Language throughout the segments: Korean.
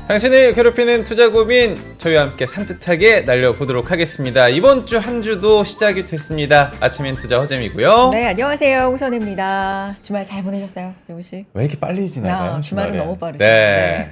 당신을 괴롭히는 투자 고민 저희와 함께 산뜻하게 날려보도록 하겠습니다. 이번 주 한 주도 시작이 됐습니다. 아침엔 투자 허잼이고요. 네, 안녕하세요. 홍선혜입니다. 주말 잘 보내셨어요, 영우 씨? 왜 이렇게 빨리 지나가요? 주말은 너무 빠르죠. 네.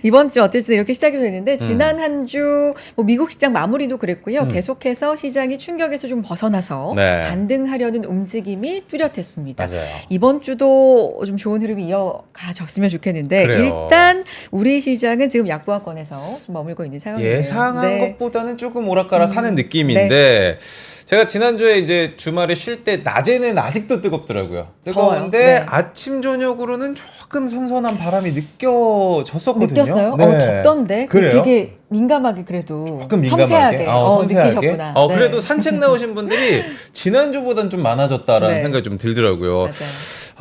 이번 주 어쨌든 이렇게 시작이 됐는데 지난 한 주 미국 시장 마무리도 그랬고요. 계속해서 시장이 충격에서 좀 벗어나서 네. 반등하려는 움직임이 뚜렷했습니다. 맞아요. 이번 주도 좀 좋은 흐름이 이어가졌으면 좋겠는데 그래요. 일단 우리 시장은 지금 약보합권에서 좀 머물고 있는 상황이에요. 예상한 네. 것보다는 조금 오락가락하는 느낌인데 제가 지난주에 이제 주말에 쉴 때 낮에는 아직도 뜨겁더라고요. 뜨거운데 더워요. 네. 아침 저녁으로는 조금 선선한 바람이 느껴졌었거든요. 느꼈어요? 네. 덥던데? 그래요? 되게 민감하게 그래도 조금 민감하게 섬세하게, 섬세하게? 느끼셨구나. 네. 그래도 산책 나오신 분들이 지난주보단 좀 많아졌다라는 네. 생각이 좀 들더라고요.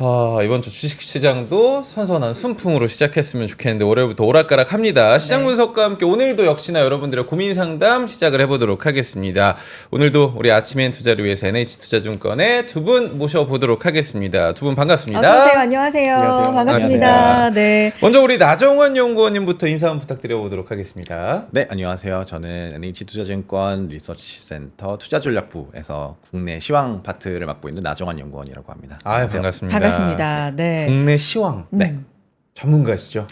맞아요. 이번 주 주식시장도 선선한 순풍으로 시작했으면 좋겠는데 월요일부터 오락가락합니다. 시장 분석과 함께 오늘도 역시나 여러분들의 고민 상담 시작을 해보도록 하겠습니다. 오늘도 우리 아침엔 투자를 위해서 NH투자증권의 두 분 모셔보도록 하겠습니다. 두 분 반갑습니다. 어서 오세요. 안녕하세요. 안녕하세요. 반갑습니다. 반갑습니다. 네. 먼저 우리 나정원 연구원님부터 인사 한번 부탁드려보도록 하겠습니다. 네, 안녕하세요. 저는 NH투자증권 리서치센터 투자전략부에서 국내 시황 파트를 맡고 있는 나정환 연구원이라고 합니다. 안녕하세요. 반갑습니다. 반갑습니다. 네. 국내 시황 전문가시죠?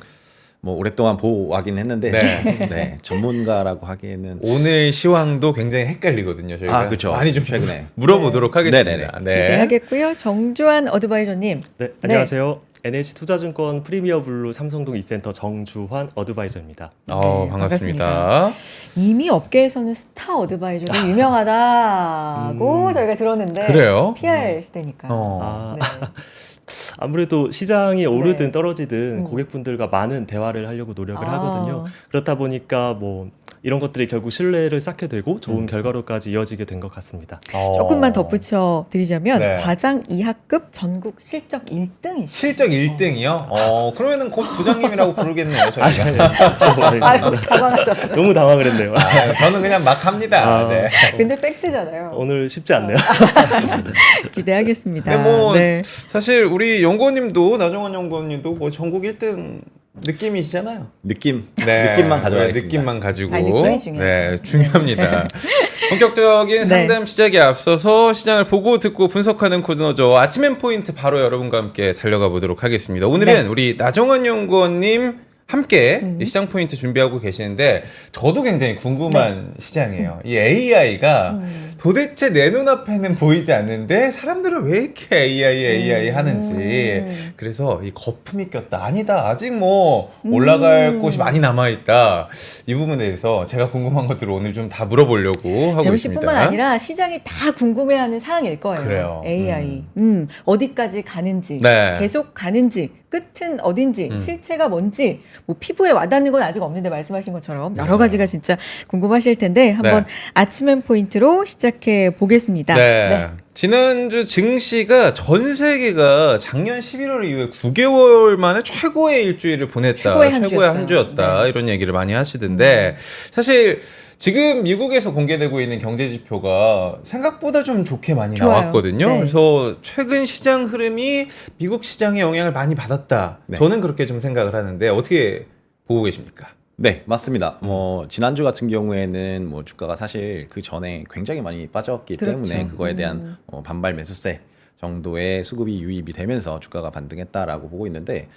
뭐 오랫동안 보호하긴 했는데 네. 전문가라고 하기에는 오늘 시황도 굉장히 헷갈리거든요. 저희가 그렇죠. 많이 좀 최근에 물어보도록 하겠습니다. 네네네. 네. 기대하겠고요. 정주환 어드바이저님. 네, 안녕하세요. NH투자증권 프리미어블루 삼성동 이센터 정주환 어드바이저입니다. 반갑습니다. 이미 업계에서는 스타 어드바이저로 유명하다고 저희가 들었는데 그래요? PR 시대니까. 아, 네. 아무래도 시장이 오르든 네. 떨어지든 고객분들과 많은 대화를 하려고 노력을 아. 하거든요. 그렇다 보니까 뭐 이런 것들이 결국 신뢰를 쌓게 되고 좋은 결과로까지 이어지게 된 것 같습니다. 조금만 덧붙여 드리자면 네. 과장 이하급 전국 실적 1등이시죠. 실적 1등이요? 그러면은 곧 부장님이라고 부르겠네요. 저희가. 아유, 당황하셨어요. 너무 당황을 했네요. 저는 그냥 막 합니다. 네. 근데 팩트잖아요. 오늘 쉽지 않네요. 기대하겠습니다. 근데 뭐 네. 사실 우리 연구원님도 나정원 연구원님도 뭐 전국 1등 느낌이시잖아요. 느낌만 가져가겠습니다. 느낌만 가지고. 아니, 느낌이 중요해요. 네, 중요합니다. 본격적인 상담 시작에 앞서서 시장을 보고 듣고 분석하는 코너죠. 아침엔 포인트 바로 여러분과 함께 달려가 보도록 하겠습니다. 오늘은 우리 나정원 연구원님 함께 이 시장 포인트 준비하고 계시는데 저도 굉장히 궁금한 시장이에요. 이 AI가 도대체 내 눈앞에는 보이지 않는데 사람들은 왜 이렇게 AI 하는지 그래서 이 거품이 꼈다. 아니다. 아직 뭐 올라갈 곳이 많이 남아있다. 이 부분에 대해서 제가 궁금한 것들을 오늘 좀 다 물어보려고 하고 재훈 있습니다. 씨뿐만 아니라 시장이 다 궁금해하는 사항일 거예요. 그래요. AI. 어디까지 가는지, 네. 계속 가는지, 끝은 어딘지, 실체가 뭔지, 뭐 피부에 와닿는 건 아직 없는데 말씀하신 것처럼 여러 맞아요. 가지가 진짜 궁금하실 텐데 한번 아침엔 포인트로 시작해 보겠습니다. 네. 지난주 증시가 전 세계가 작년 11월 이후에 9개월 만에 최고의 일주일을 보냈다. 최고의 한 최고의 한 주였어요. 주였다. 네. 이런 얘기를 많이 하시던데 사실 지금 미국에서 공개되고 있는 경제 지표가 생각보다 좀 좋게 많이 좋아요. 나왔거든요. 네. 그래서 최근 시장 흐름이 미국 시장의 영향을 많이 받았다. 네. 저는 그렇게 좀 생각을 하는데 어떻게 보고 계십니까? 네, 맞습니다. 뭐 지난주 같은 경우에는 뭐 주가가 사실 그 전에 굉장히 많이 빠졌기 그렇죠. 때문에 그거에 대한 반발 매수세 정도의 수급이 유입이 되면서 주가가 반등했다라고 보고 있는데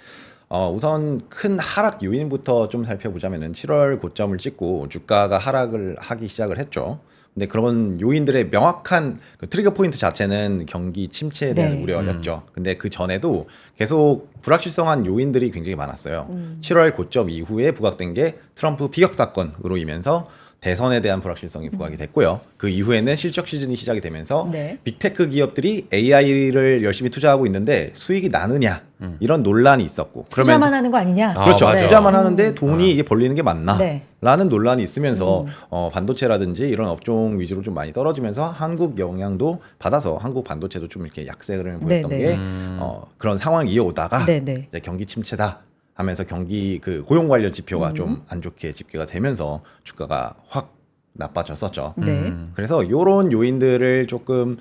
우선 큰 하락 요인부터 좀 살펴보자면은 7월 고점을 찍고 주가가 하락을 하기 시작을 했죠. 근데 그런 요인들의 명확한 그 트리거 포인트 자체는 경기 침체에 대한 네. 우려였죠. 근데 그 전에도 계속 불확실성한 요인들이 굉장히 많았어요. 7월 고점 이후에 부각된 게 트럼프 피격 사건으로 인해서 대선에 대한 불확실성이 부각이 됐고요. 그 이후에는 실적 시즌이 시작이 되면서 네. 빅테크 기업들이 AI를 열심히 투자하고 있는데 수익이 나느냐 이런 논란이 있었고 투자만 하는 거 아니냐? 그렇죠. 맞아. 투자만 하는데 돈이 이게 벌리는 게 맞나? 네. 라는 논란이 있으면서 반도체라든지 이런 업종 위주로 좀 많이 떨어지면서 한국 영향도 받아서 한국 반도체도 좀 이렇게 약세 흐름을 보였던 네, 네. 게 그런 상황을 이어오다가 네, 네. 이제 경기 침체다 하면서 경기 그 고용 관련 지표가 좀 안 좋게 집계가 되면서 주가가 확 나빠졌었죠. 네. 그래서 이런 요인들을 조금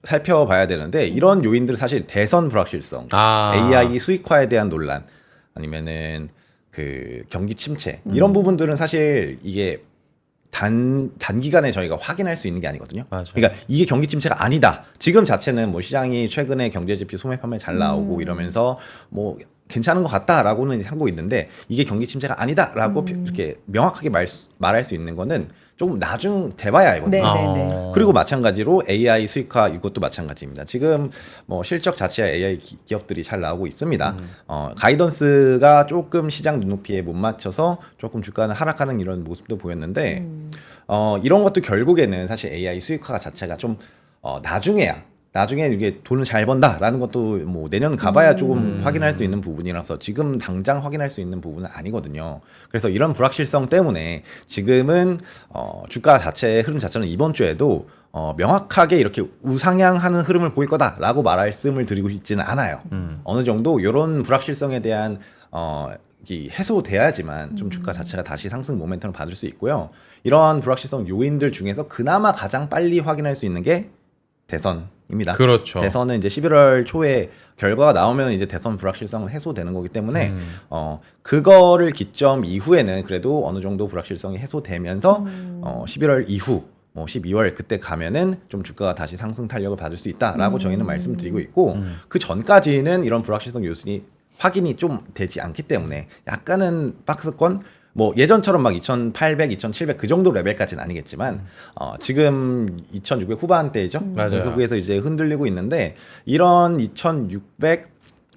살펴봐야 되는데 이런 요인들은 사실 대선 불확실성, AI 수익화에 대한 논란 아니면은 그 경기 침체 이런 부분들은 사실 이게 단기간에 저희가 확인할 수 있는 게 아니거든요. 맞아요. 그러니까 이게 경기 침체가 아니다. 지금 자체는 뭐 시장이 최근에 경제 지표 소매 판매 잘 나오고 이러면서 뭐 괜찮은 것 같다라고는 하고 있는데 이게 경기 침체가 아니다라고 이렇게 명확하게 말할 수 있는 거는 조금 나중 돼봐야 알거든요. 네. 그리고 마찬가지로 AI 수익화 이것도 마찬가지입니다. 지금 뭐 실적 자체야 AI 기업들이 잘 나오고 있습니다. 가이던스가 조금 시장 눈높이에 못 맞춰서 조금 주가는 하락하는 이런 모습도 보였는데 이런 것도 결국에는 사실 AI 수익화 자체가 좀 나중에 이게 돈을 잘 번다라는 것도 뭐 내년 가봐야 조금 확인할 수 있는 부분이라서 지금 당장 확인할 수 있는 부분은 아니거든요. 그래서 이런 불확실성 때문에 지금은 주가 자체의 흐름 자체는 이번 주에도 명확하게 이렇게 우상향하는 흐름을 보일 거다라고 말씀을 드리고 싶지는 않아요. 어느 정도 이런 불확실성에 대한 해소돼야지만 좀 주가 자체가 다시 상승 모멘텀을 받을 수 있고요. 이러한 불확실성 요인들 중에서 그나마 가장 빨리 확인할 수 있는 게 대선입니다. 그렇죠. 대선은 이제 11월 초에 결과가 나오면 이제 대선 불확실성은 해소되는 거기 때문에 그거를 기점 이후에는 그래도 어느 정도 불확실성이 해소되면서 11월 이후 뭐 12월 그때 가면은 좀 주가가 다시 상승 탄력을 받을 수 있다라고 저희는 말씀드리고 있고 그 전까지는 이런 불확실성 요소이 확인이 좀 되지 않기 때문에 약간은 박스권 뭐 예전처럼 막 2,800, 2,700 그 정도 레벨까지는 아니겠지만 지금 2,600 후반대죠. 맞아요. 거기에서 이제 흔들리고 있는데 이런 2,600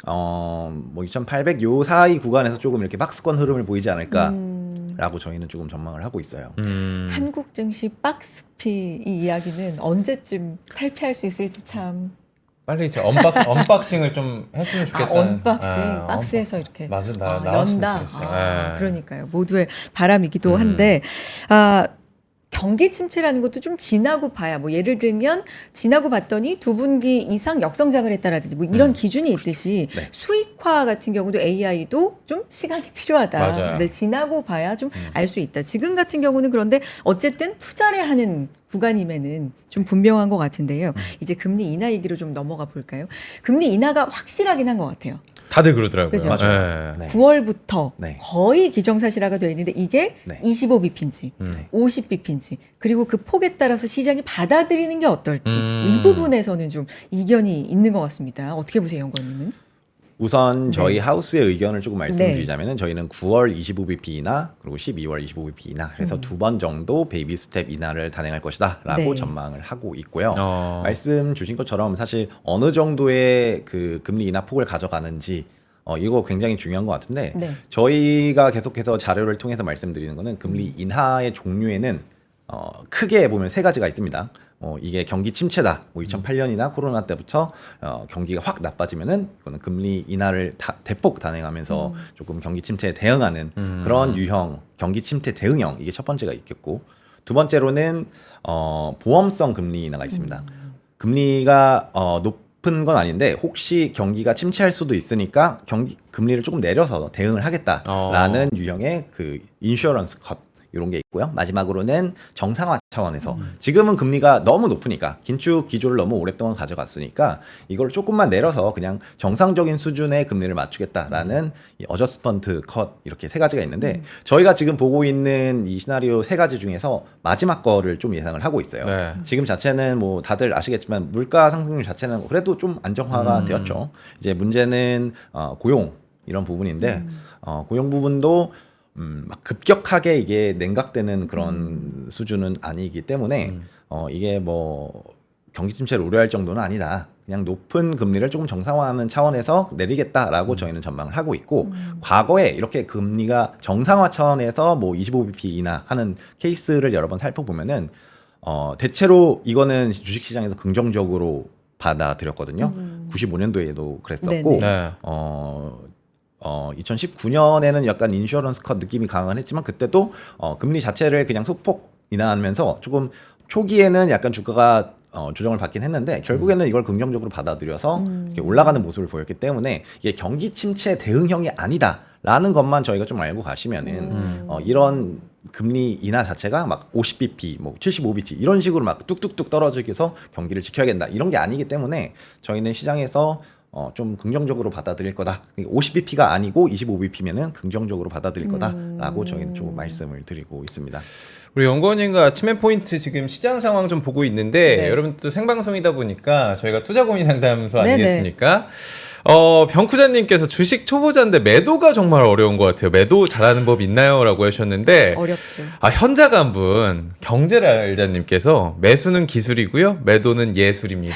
뭐 2,800 요 사이 구간에서 조금 이렇게 박스권 흐름을 보이지 않을까라고 저희는 조금 전망을 하고 있어요. 한국 증시 박스피 이 이야기는 언제쯤 탈피할 수 있을지 참. 빨리 이제 언박싱을 좀 했으면 좋겠다. 언박싱 박스에서 이렇게 나왔으면 연다. 좋겠어요. 그러니까요. 모두의 바람이기도 한데 경기 침체라는 것도 좀 지나고 봐야 뭐 예를 들면 지나고 봤더니 두 분기 이상 역성장을 했다라든지 뭐 이런 기준이 있듯이 네. 수익화 같은 경우도 AI도 좀 시간이 필요하다. 맞아요. 근데 지나고 봐야 좀 알 수 있다. 지금 같은 경우는 그런데 어쨌든 투자를 하는 구간임에는 좀 분명한 것 같은데요. 이제 금리 인하 얘기로 좀 넘어가 볼까요? 금리 인하가 확실하긴 한 것 같아요. 다들 그러더라고요. 그죠? 맞아요. 네. 네. 9월부터 네. 거의 기정사실화가 되어 있는데 이게 네. 25bp인지 50bp인지 그리고 그 폭에 따라서 시장이 받아들이는 게 어떨지 이 부분에서는 좀 이견이 있는 것 같습니다. 어떻게 보세요, 연구원님은? 우선 저희 네. 하우스의 의견을 조금 말씀드리자면은 저희는 9월 25bp 인하 그리고 12월 25bp 인하 해서 두 번 정도 베이비 스텝 인하를 단행할 것이다라고 네. 전망을 하고 있고요. 어. 말씀 주신 것처럼 사실 어느 정도의 그 금리 인하 폭을 가져가는지 이거 굉장히 중요한 것 같은데 네. 저희가 계속해서 자료를 통해서 말씀드리는 거는 금리 인하의 종류에는 크게 보면 세 가지가 있습니다. 이게 경기 침체다. 뭐 2008년이나 코로나 때부터 경기가 확 나빠지면은 이거는 금리 인하를 대폭 단행하면서 조금 경기 침체에 대응하는 그런 유형 경기 침체 대응형 이게 첫 번째가 있겠고 두 번째로는 보험성 금리 인하가 있습니다. 금리가 높은 건 아닌데 혹시 경기가 침체할 수도 있으니까 금리를 조금 내려서 대응을 하겠다라는 유형의 그 인슈어런스 컷 이런 게 있고요. 마지막으로는 정상화 차원에서 지금은 금리가 너무 높으니까 긴축 기조를 너무 오랫동안 가져갔으니까 이걸 조금만 내려서 그냥 정상적인 수준의 금리를 맞추겠다라는 이 어저스먼트 컷 이렇게 세 가지가 있는데 저희가 지금 보고 있는 이 시나리오 세 가지 중에서 마지막 거를 좀 예상을 하고 있어요. 네. 지금 자체는 뭐 다들 아시겠지만 물가 상승률 자체는 그래도 좀 안정화가 되었죠. 이제 문제는 고용 이런 부분인데 고용 부분도 막 급격하게 이게 냉각되는 그런 수준은 아니기 때문에 이게 뭐 경기 침체를 우려할 정도는 아니다. 그냥 높은 금리를 조금 정상화하는 차원에서 내리겠다라고 저희는 전망을 하고 있고 과거에 이렇게 금리가 정상화 차원에서 뭐 25bp 인하하는 케이스를 여러 번 살펴보면은 대체로 이거는 주식시장에서 긍정적으로 받아들였거든요. 95년도에도 그랬었고 네. 2019년에는 약간 인슈어런스 컷 느낌이 강한 했지만 그때도 금리 자체를 그냥 소폭 인하하면서 조금 초기에는 약간 주가가 조정을 받긴 했는데 결국에는 이걸 긍정적으로 받아들여서 이렇게 올라가는 모습을 보였기 때문에 이게 경기 침체 대응형이 아니다라는 것만 저희가 좀 알고 가시면은 이런 금리 인하 자체가 막 50bp, 뭐 75bp 이런 식으로 막 뚝뚝뚝 떨어지기 위해서 경기를 지켜야겠다 이런 게 아니기 때문에 저희는 시장에서 좀 긍정적으로 받아들일 거다. 50bp가 아니고 25bp면은 긍정적으로 받아들일 거다라고 저희는 좀 말씀을 드리고 있습니다. 우리 연구원님과 아침엔 포인트 지금 시장 상황 좀 보고 있는데 네. 여러분 또 생방송이다 보니까 저희가 투자 고민 상담소 네네. 아니겠습니까? 병쿠자님께서 주식 초보자인데 매도가 정말 어려운 것 같아요. 매도 잘하는 법 있나요? 라고 하셨는데 어렵죠. 현자가 한 분 경제를 알자님께서 매수는 기술이고요. 매도는 예술입니다.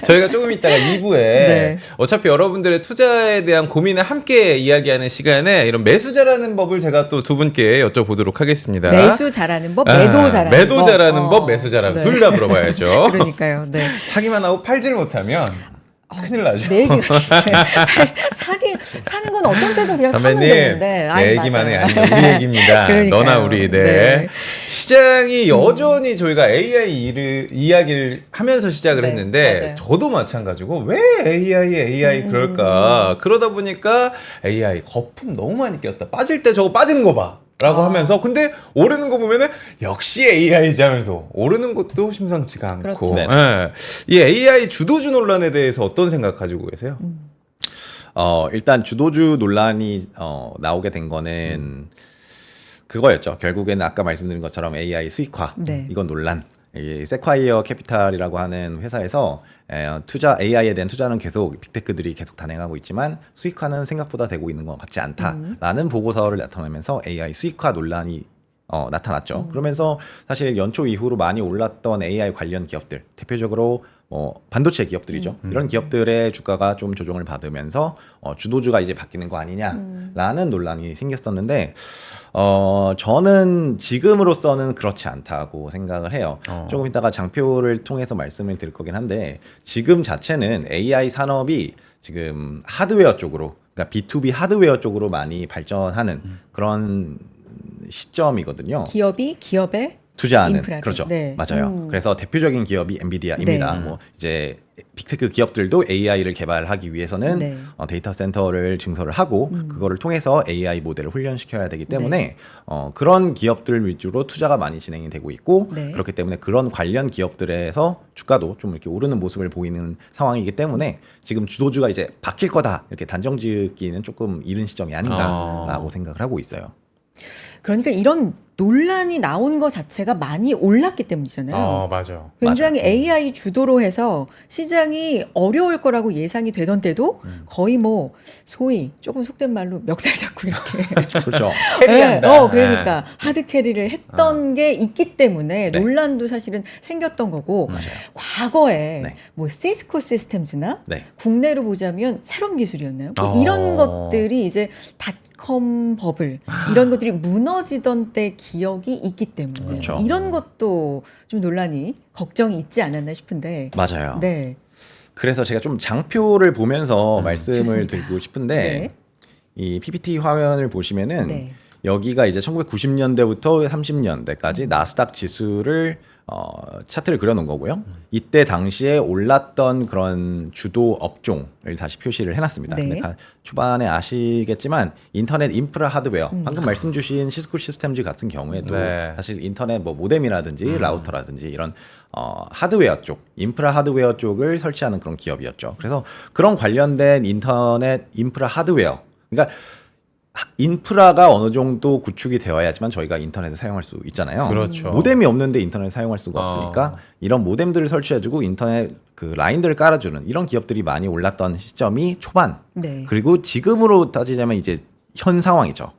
저희가 조금 이따가 2부에 네. 어차피 여러분들의 투자에 대한 고민을 함께 이야기하는 시간에 이런 매수 잘하는 법을 제가 또 두 분께 여쭤보도록 하겠습니다. 매수 잘하는 법, 매도 잘하는 법. 매도 잘하는 법, 매수 잘하는 법. 네. 둘 다 물어봐야죠. 그러니까요. 네. 사기만 하고 팔지를 못하면 큰일 나죠. 내 얘기가 사는 건 어떤 때도 그냥 사면 선배님, 되는데. 내 얘기만 해. 아니 우리 얘기입니다. 그러니까요. 너나 우리. 네. 네. 시장이 여전히 저희가 AI 이야기를 하면서 시작을 네, 했는데 맞아요. 저도 마찬가지고 왜 AI 그럴까? 그러다 보니까 AI 거품 너무 많이 꼈다. 빠질 때 저거 빠지는 거 봐. 라고 하면서 근데 오르는 거 보면은 역시 AI지 하면서 오르는 것도 심상치가 않고 그렇죠. 네. 예. 이 AI 주도주 논란에 대해서 어떤 생각 가지고 계세요? 일단 주도주 논란이 나오게 된 거는 그거였죠. 결국에는 아까 말씀드린 것처럼 AI 수익화 네. 이건 논란. 이 세콰이어 캐피탈이라고 하는 회사에서 AI에 대한 투자는 계속 빅테크들이 계속 단행하고 있지만 수익화는 생각보다 되고 있는 것 같지 않다라는 보고서를 나타내면서 AI 수익화 논란이 나타났죠. 그러면서 사실 연초 이후로 많이 올랐던 AI 관련 기업들, 대표적으로 반도체 기업들이죠. 이런 기업들의 주가가 좀 조정을 받으면서 주도주가 이제 바뀌는 거 아니냐라는 논란이 생겼었는데 저는 지금으로서는 그렇지 않다고 생각을 해요. 조금 이따가 장표를 통해서 말씀을 드릴 거긴 한데 지금 자체는 AI 산업이 지금 하드웨어 쪽으로, 그러니까 B2B 하드웨어 쪽으로 많이 발전하는 그런 시점이거든요. 기업의 투자하는 인프라를. 그렇죠. 네. 맞아요. 그래서 대표적인 기업이 엔비디아입니다. 네. 뭐 이제 빅테크 기업들도 AI를 개발하기 위해서는 네. 데이터 센터를 증설을 하고 그거를 통해서 AI 모델을 훈련시켜야 되기 때문에 네. 그런 기업들 위주로 투자가 많이 진행이 되고 있고 네. 그렇기 때문에 그런 관련 기업들에서 주가도 좀 이렇게 오르는 모습을 보이는 상황이기 때문에 지금 주도주가 이제 바뀔 거다 이렇게 단정짓기는 조금 이른 시점이 아닌가라고 생각을 하고 있어요. 그러니까 이런 논란이 나온 것 자체가 많이 올랐기 때문이잖아요. 맞아. 굉장히 AI 주도로 해서 시장이 어려울 거라고 예상이 되던 때도 거의 뭐 소위 조금 속된 말로 멱살 잡고 이렇게 그렇죠. 캐리한다. 그러니까 하드 캐리를 했던 게 있기 때문에 네. 논란도 사실은 생겼던 거고 과거에 네. 뭐 시스코 시스템즈나 네. 국내로 보자면 새로운 기술이었나요? 뭐 어. 이런 것들이 이제 닷컴 버블 이런 것들이 무너지던 때 기억이 있기 때문에 그렇죠. 이런 것도 좀 논란이 걱정이 있지 않았나 싶은데 맞아요. 네. 그래서 제가 좀 장표를 보면서 말씀을 좋습니다. 드리고 싶은데 네. 이 PPT 화면을 보시면은 네. 여기가 이제 1990년대부터 30년대까지 나스닥 지수를 차트를 그려놓은 거고요. 이때 당시에 올랐던 그런 주도 업종을 다시 표시를 해놨습니다. 네. 근데 초반에 아시겠지만 인터넷 인프라 하드웨어, 방금 말씀 주신 시스코 시스템즈 같은 경우에도 네. 사실 인터넷 뭐 모뎀이라든지 라우터라든지 이런 하드웨어 쪽, 인프라 하드웨어 쪽을 설치하는 그런 기업이었죠. 그래서 그런 관련된 인터넷 인프라 하드웨어, 그러니까 인프라가 어느 정도 구축이 되어야지만 저희가 인터넷을 사용할 수 있잖아요. 그렇죠. 모뎀이 없는데 인터넷을 사용할 수가 없으니까 이런 모뎀들을 설치해주고 인터넷 그 라인들을 깔아주는 이런 기업들이 많이 올랐던 시점이 초반. 네. 그리고 지금으로 따지자면 이제 현 상황이죠.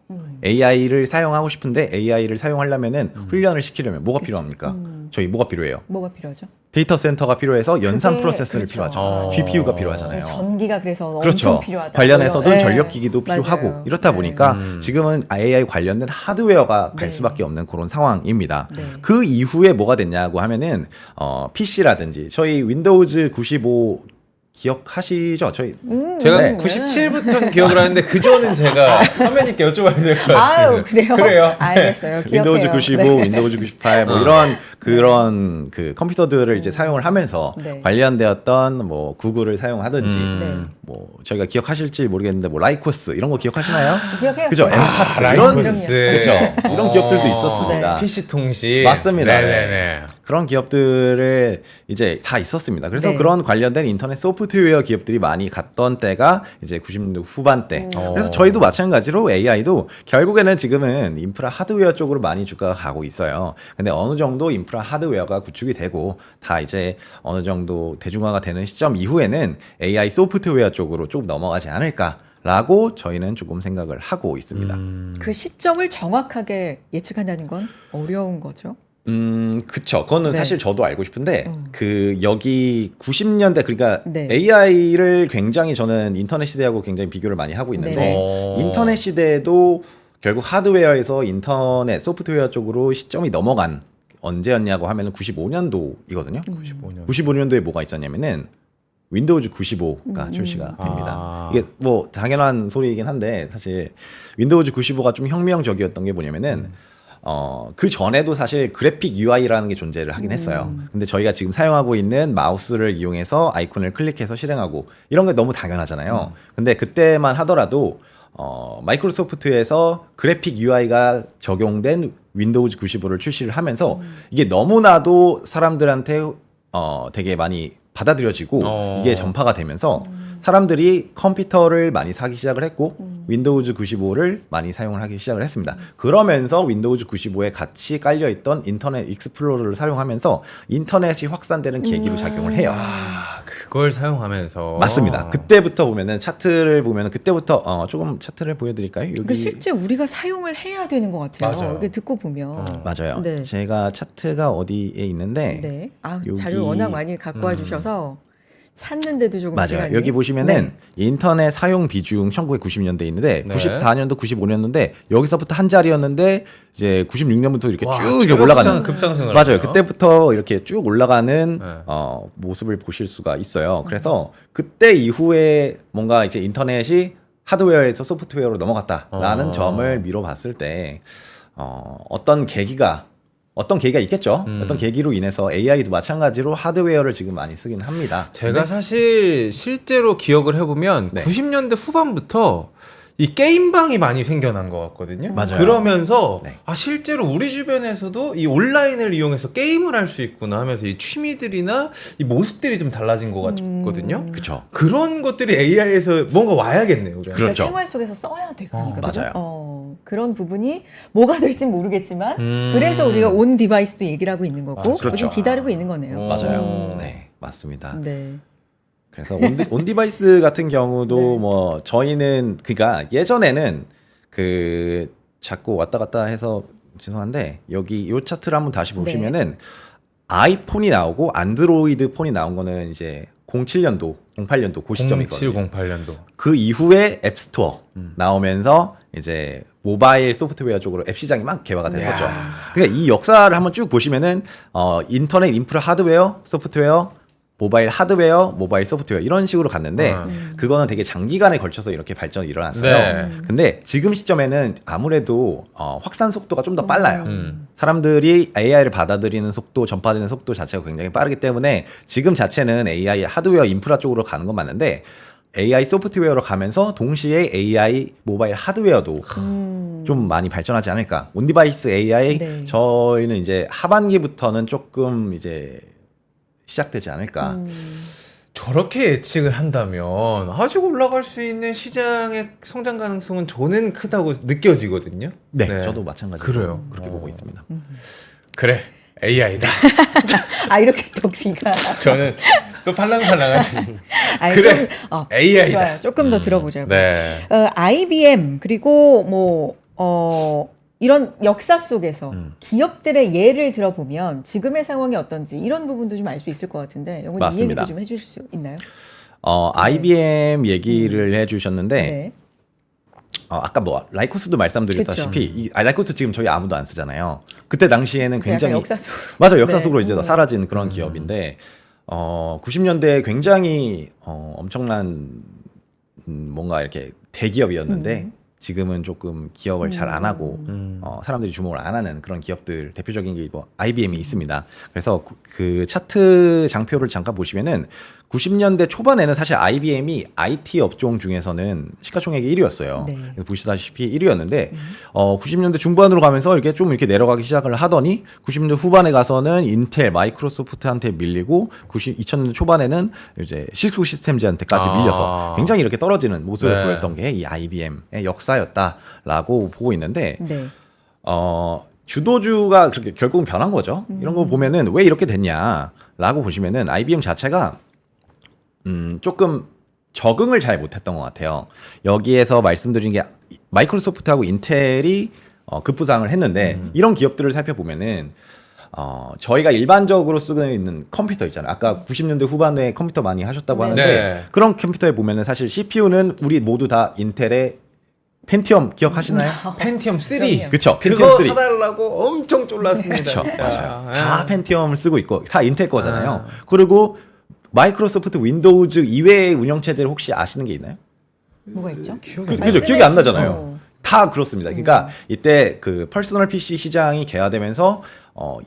AI를 사용하고 싶은데 AI를 사용하려면은 훈련을 시키려면 뭐가 필요합니까? 저희 뭐가 필요해요? 뭐가 필요하죠? 데이터 센터가 필요해서 연산 그게- 프로세서를 그렇죠. 필요하죠. GPU가 필요하잖아요. 전기가 그래서 그렇죠. 엄청 필요하다. 관련해서도 네. 전력기기도 맞아요. 필요하고 이렇다 네. 보니까 지금은 AI 관련된 하드웨어가 갈 네. 수밖에 없는 그런 상황입니다. 네. 그 이후에 뭐가 됐냐고 하면은 PC라든지 저희 윈도우즈 95 기억하시죠? 저희 제가 네. 97부터는 기억을 하는데 그 전은 제가 선배님께 여쭤봐야 될 것 같습니다. 아유, 그래요? 그래요. 알겠어요. 기억해요. 윈도우즈 95, 네. 윈도우즈 98 뭐 이런 그런 그 컴퓨터들을 이제 사용을 하면서 네. 관련되었던 뭐 구글을 사용하든지 네. 뭐 저희가 기억하실지 모르겠는데 뭐 라이코스 이런 거 기억하시나요? 기억해요. 그죠? 엠파스 이런 라이코스. 그죠? 이런 기업들도 네. 있었습니다. PC 통신. 맞습니다. 네네네. 그런 기업들을 이제 다 있었습니다. 그래서 네. 그런 관련된 인터넷 소프트웨어 기업들이 많이 갔던 때가 이제 90년대 후반대. 그래서 어. 저희도 마찬가지로 AI도 결국에는 지금은 인프라 하드웨어 쪽으로 많이 주가가 가고 있어요. 근데 어느 정도 인프라 하드웨어가 구축이 되고 다 이제 어느 정도 대중화가 되는 시점 이후에는 AI 소프트웨어 쪽으로 조금 넘어가지 않을까라고 저희는 조금 생각을 하고 있습니다. 그 시점을 정확하게 예측한다는 건 어려운 거죠. 그쵸. 그거는 네. 사실 저도 알고 싶은데, 그, 여기 90년대, 그러니까 네. AI를 굉장히 저는 인터넷 시대하고 굉장히 비교를 많이 하고 있는데, 네네. 인터넷 시대에도 결국 하드웨어에서 인터넷 소프트웨어 쪽으로 시점이 넘어간 언제였냐고 하면은 95년도이거든요. 95년. 95년도에 뭐가 있었냐면은, 윈도우즈 95가 출시가 됩니다. 아. 이게 뭐 당연한 소리이긴 한데 사실 윈도우즈 95가 좀 혁명적이었던 게 뭐냐면은 그 전에도 사실 그래픽 UI라는 게 존재를 하긴 했어요. 근데 저희가 지금 사용하고 있는 마우스를 이용해서 아이콘을 클릭해서 실행하고 이런 게 너무 당연하잖아요. 근데 그때만 하더라도 마이크로소프트에서 그래픽 UI가 적용된 윈도우즈 95를 출시를 하면서 이게 너무나도 사람들한테 되게 많이 받아들여지고 이게 전파가 되면서 사람들이 컴퓨터를 많이 사기 시작을 했고 윈도우즈 95를 많이 사용을 하기 시작을 했습니다. 그러면서 윈도우즈 95에 같이 깔려있던 인터넷 익스플로러를 사용하면서 인터넷이 확산되는 계기로 작용을 해요. 아, 그걸 사용하면서. 맞습니다. 그때부터 보면은 차트를 보면은 그때부터 조금 차트를 보여드릴까요? 여기 그러니까 실제 우리가 사용을 해야 되는 것 같아요. 맞아요. 이게 듣고 보면. 맞아요. 네. 제가 차트가 어디에 있는데 네. 아, 여기- 자료 워낙 많이 갖고 와 주셔서 찾는데도 조금 맞아요. 시간이. 여기 보시면은 네. 인터넷 사용 비중 1990년대 있는데 네. 94년도, 95년도인데 여기서부터 한 자리였는데 이제 96년부터 이렇게 와, 쭉 이렇게 올라가는 급상승을 맞아요. 하네요. 그때부터 이렇게 쭉 올라가는 네. 모습을 보실 수가 있어요. 그래서 그때 이후에 뭔가 이제 인터넷이 하드웨어에서 소프트웨어로 넘어갔다라는 점을 미뤄봤을 때 어떤 계기가 있겠죠. 어떤 계기로 인해서 AI도 마찬가지로 하드웨어를 지금 많이 쓰긴 합니다. 제가 사실 실제로 기억을 해보면 네. 90년대 후반부터 이 게임방이 많이 생겨난 것 같거든요. 맞아요. 그러면서 네. 아 실제로 우리 주변에서도 이 온라인을 이용해서 게임을 할 수 있구나 하면서 이 취미들이나 이 모습들이 좀 달라진 것 같거든요. 그렇죠. 그런 것들이 AI에서 뭔가 와야겠네요. 우리한테. 그렇죠. 그러니까 생활 속에서 써야 돼. 그러니까 그죠? 맞아요. 그런 부분이 뭐가 될지 모르겠지만 음. 그래서 우리가 온 디바이스도 얘기를 하고 있는 거고 그렇죠. 좀 기다리고 있는 거네요. 맞아요. 네, 맞습니다. 네. 그래서 온 디바이스 같은 경우도 네. 뭐 저희는 그러니까 예전에는 그 자꾸 왔다 갔다 해서 죄송한데 여기 요 차트를 한번 다시 보시면은 아이폰이 나오고 안드로이드 폰이 나온 거는 이제 07년도, 08년도 그 시점이거든요. 0708년도. 그 이후에 앱스토어 나오면서 이제 모바일 소프트웨어 쪽으로 앱 시장이 막 개화가 됐었죠. 그러니까 이 역사를 한번 쭉 보시면은 인터넷 인프라 하드웨어, 소프트웨어, 모바일 하드웨어, 모바일 소프트웨어 이런 식으로 갔는데 그거는 되게 장기간에 걸쳐서 이렇게 발전이 일어났어요. 네. 근데 지금 시점에는 아무래도 확산 속도가 좀 더 빨라요. 음. 사람들이 AI를 받아들이는 속도, 전파되는 속도 자체가 굉장히 빠르기 때문에 지금 자체는 AI 하드웨어 인프라 쪽으로 가는 건 맞는데 AI 소프트웨어로 가면서 동시에 AI 모바일 하드웨어도 좀 많이 발전하지 않을까. 온디바이스 AI 네. 저희는 이제 하반기부터는 조금 이제 시작되지 않을까. 저렇게 예측을 한다면 아직 올라갈 수 있는 시장의 성장 가능성은 저는 크다고 느껴지거든요. 네, 저도 마찬가지로 그래요. 그렇게 보고 있습니다. 그래 AI다. 아 이렇게 또 귀가 저는 또 팔랑팔랑하지. 아니, 그래, 좀, AI다. 좋아요. 조금 더 들어보자고요. 네. IBM 그리고 뭐 이런 역사 속에서 기업들의 예를 들어보면 지금의 상황이 어떤지 이런 부분도 좀 알 수 있을 것 같은데 영훈님 이 맞습니다. 얘기도 좀 해주실 수 있나요? IBM 얘기를 해주셨는데 네. 아까 뭐 라이코스도 말씀드렸다시피 라이코스 지금 저희 아무도 안 쓰잖아요. 그때 당시에는 진짜 굉장히 약간 역사 속으로. 맞아요. 역사 네. 속으로 이제 사라진 그런 기업인데 90년대에 굉장히 엄청난 뭔가 이렇게 대기업이었는데 지금은 조금 기업을 잘 안 하고 사람들이 주목을 안 하는 그런 기업들 대표적인 게 뭐 IBM이 있습니다. 그래서 그 차트 장표를 잠깐 보시면은 90년대 초반에는 사실 IBM이 IT 업종 중에서는 시가총액이 1위였어요. 네. 보시다시피 1위였는데 90년대 중반으로 가면서 이렇게 좀 이렇게 내려가기 시작을 하더니 90년대 후반에 가서는 인텔, 마이크로소프트한테 밀리고 2000년대 초반에는 이제 시스코 시스템즈한테까지 밀려서 굉장히 이렇게 떨어지는 모습을 네. 보였던 게 이 IBM의 역사였다라고 보고 있는데 네. 주도주가 그렇게 결국은 변한 거죠. 이런 거 보면은 왜 이렇게 됐냐라고 보시면은 IBM 자체가 조금 적응을 잘 못했던 것 같아요. 여기에서 말씀드린 게 마이크로소프트하고 인텔이 급부상을 했는데 이런 기업들을 살펴보면은 저희가 일반적으로 쓰고 있는 컴퓨터 있잖아요. 아까 90년대 후반에 컴퓨터 많이 하셨다고 네. 하는데 네. 그런 컴퓨터에 보면은 사실 CPU는 우리 모두 다 인텔의 펜티엄 기억하시나요? 펜티엄 3. 그럼요. 그쵸. 그거 펜티엄 3. 사달라고 엄청 쫄랐습니다. 그렇죠, 진짜. 맞아요. 예. 다 펜티엄을 쓰고 있고 다 인텔 거잖아요. 그리고 마이크로소프트 윈도우즈 이외의 운영체제를 혹시 아시는 게 있나요? 뭐가 있죠? 그죠? 기억이 안 나잖아요. 어. 다 그렇습니다. 그러니까 이때 그 퍼스널 PC 시장이 개화되면서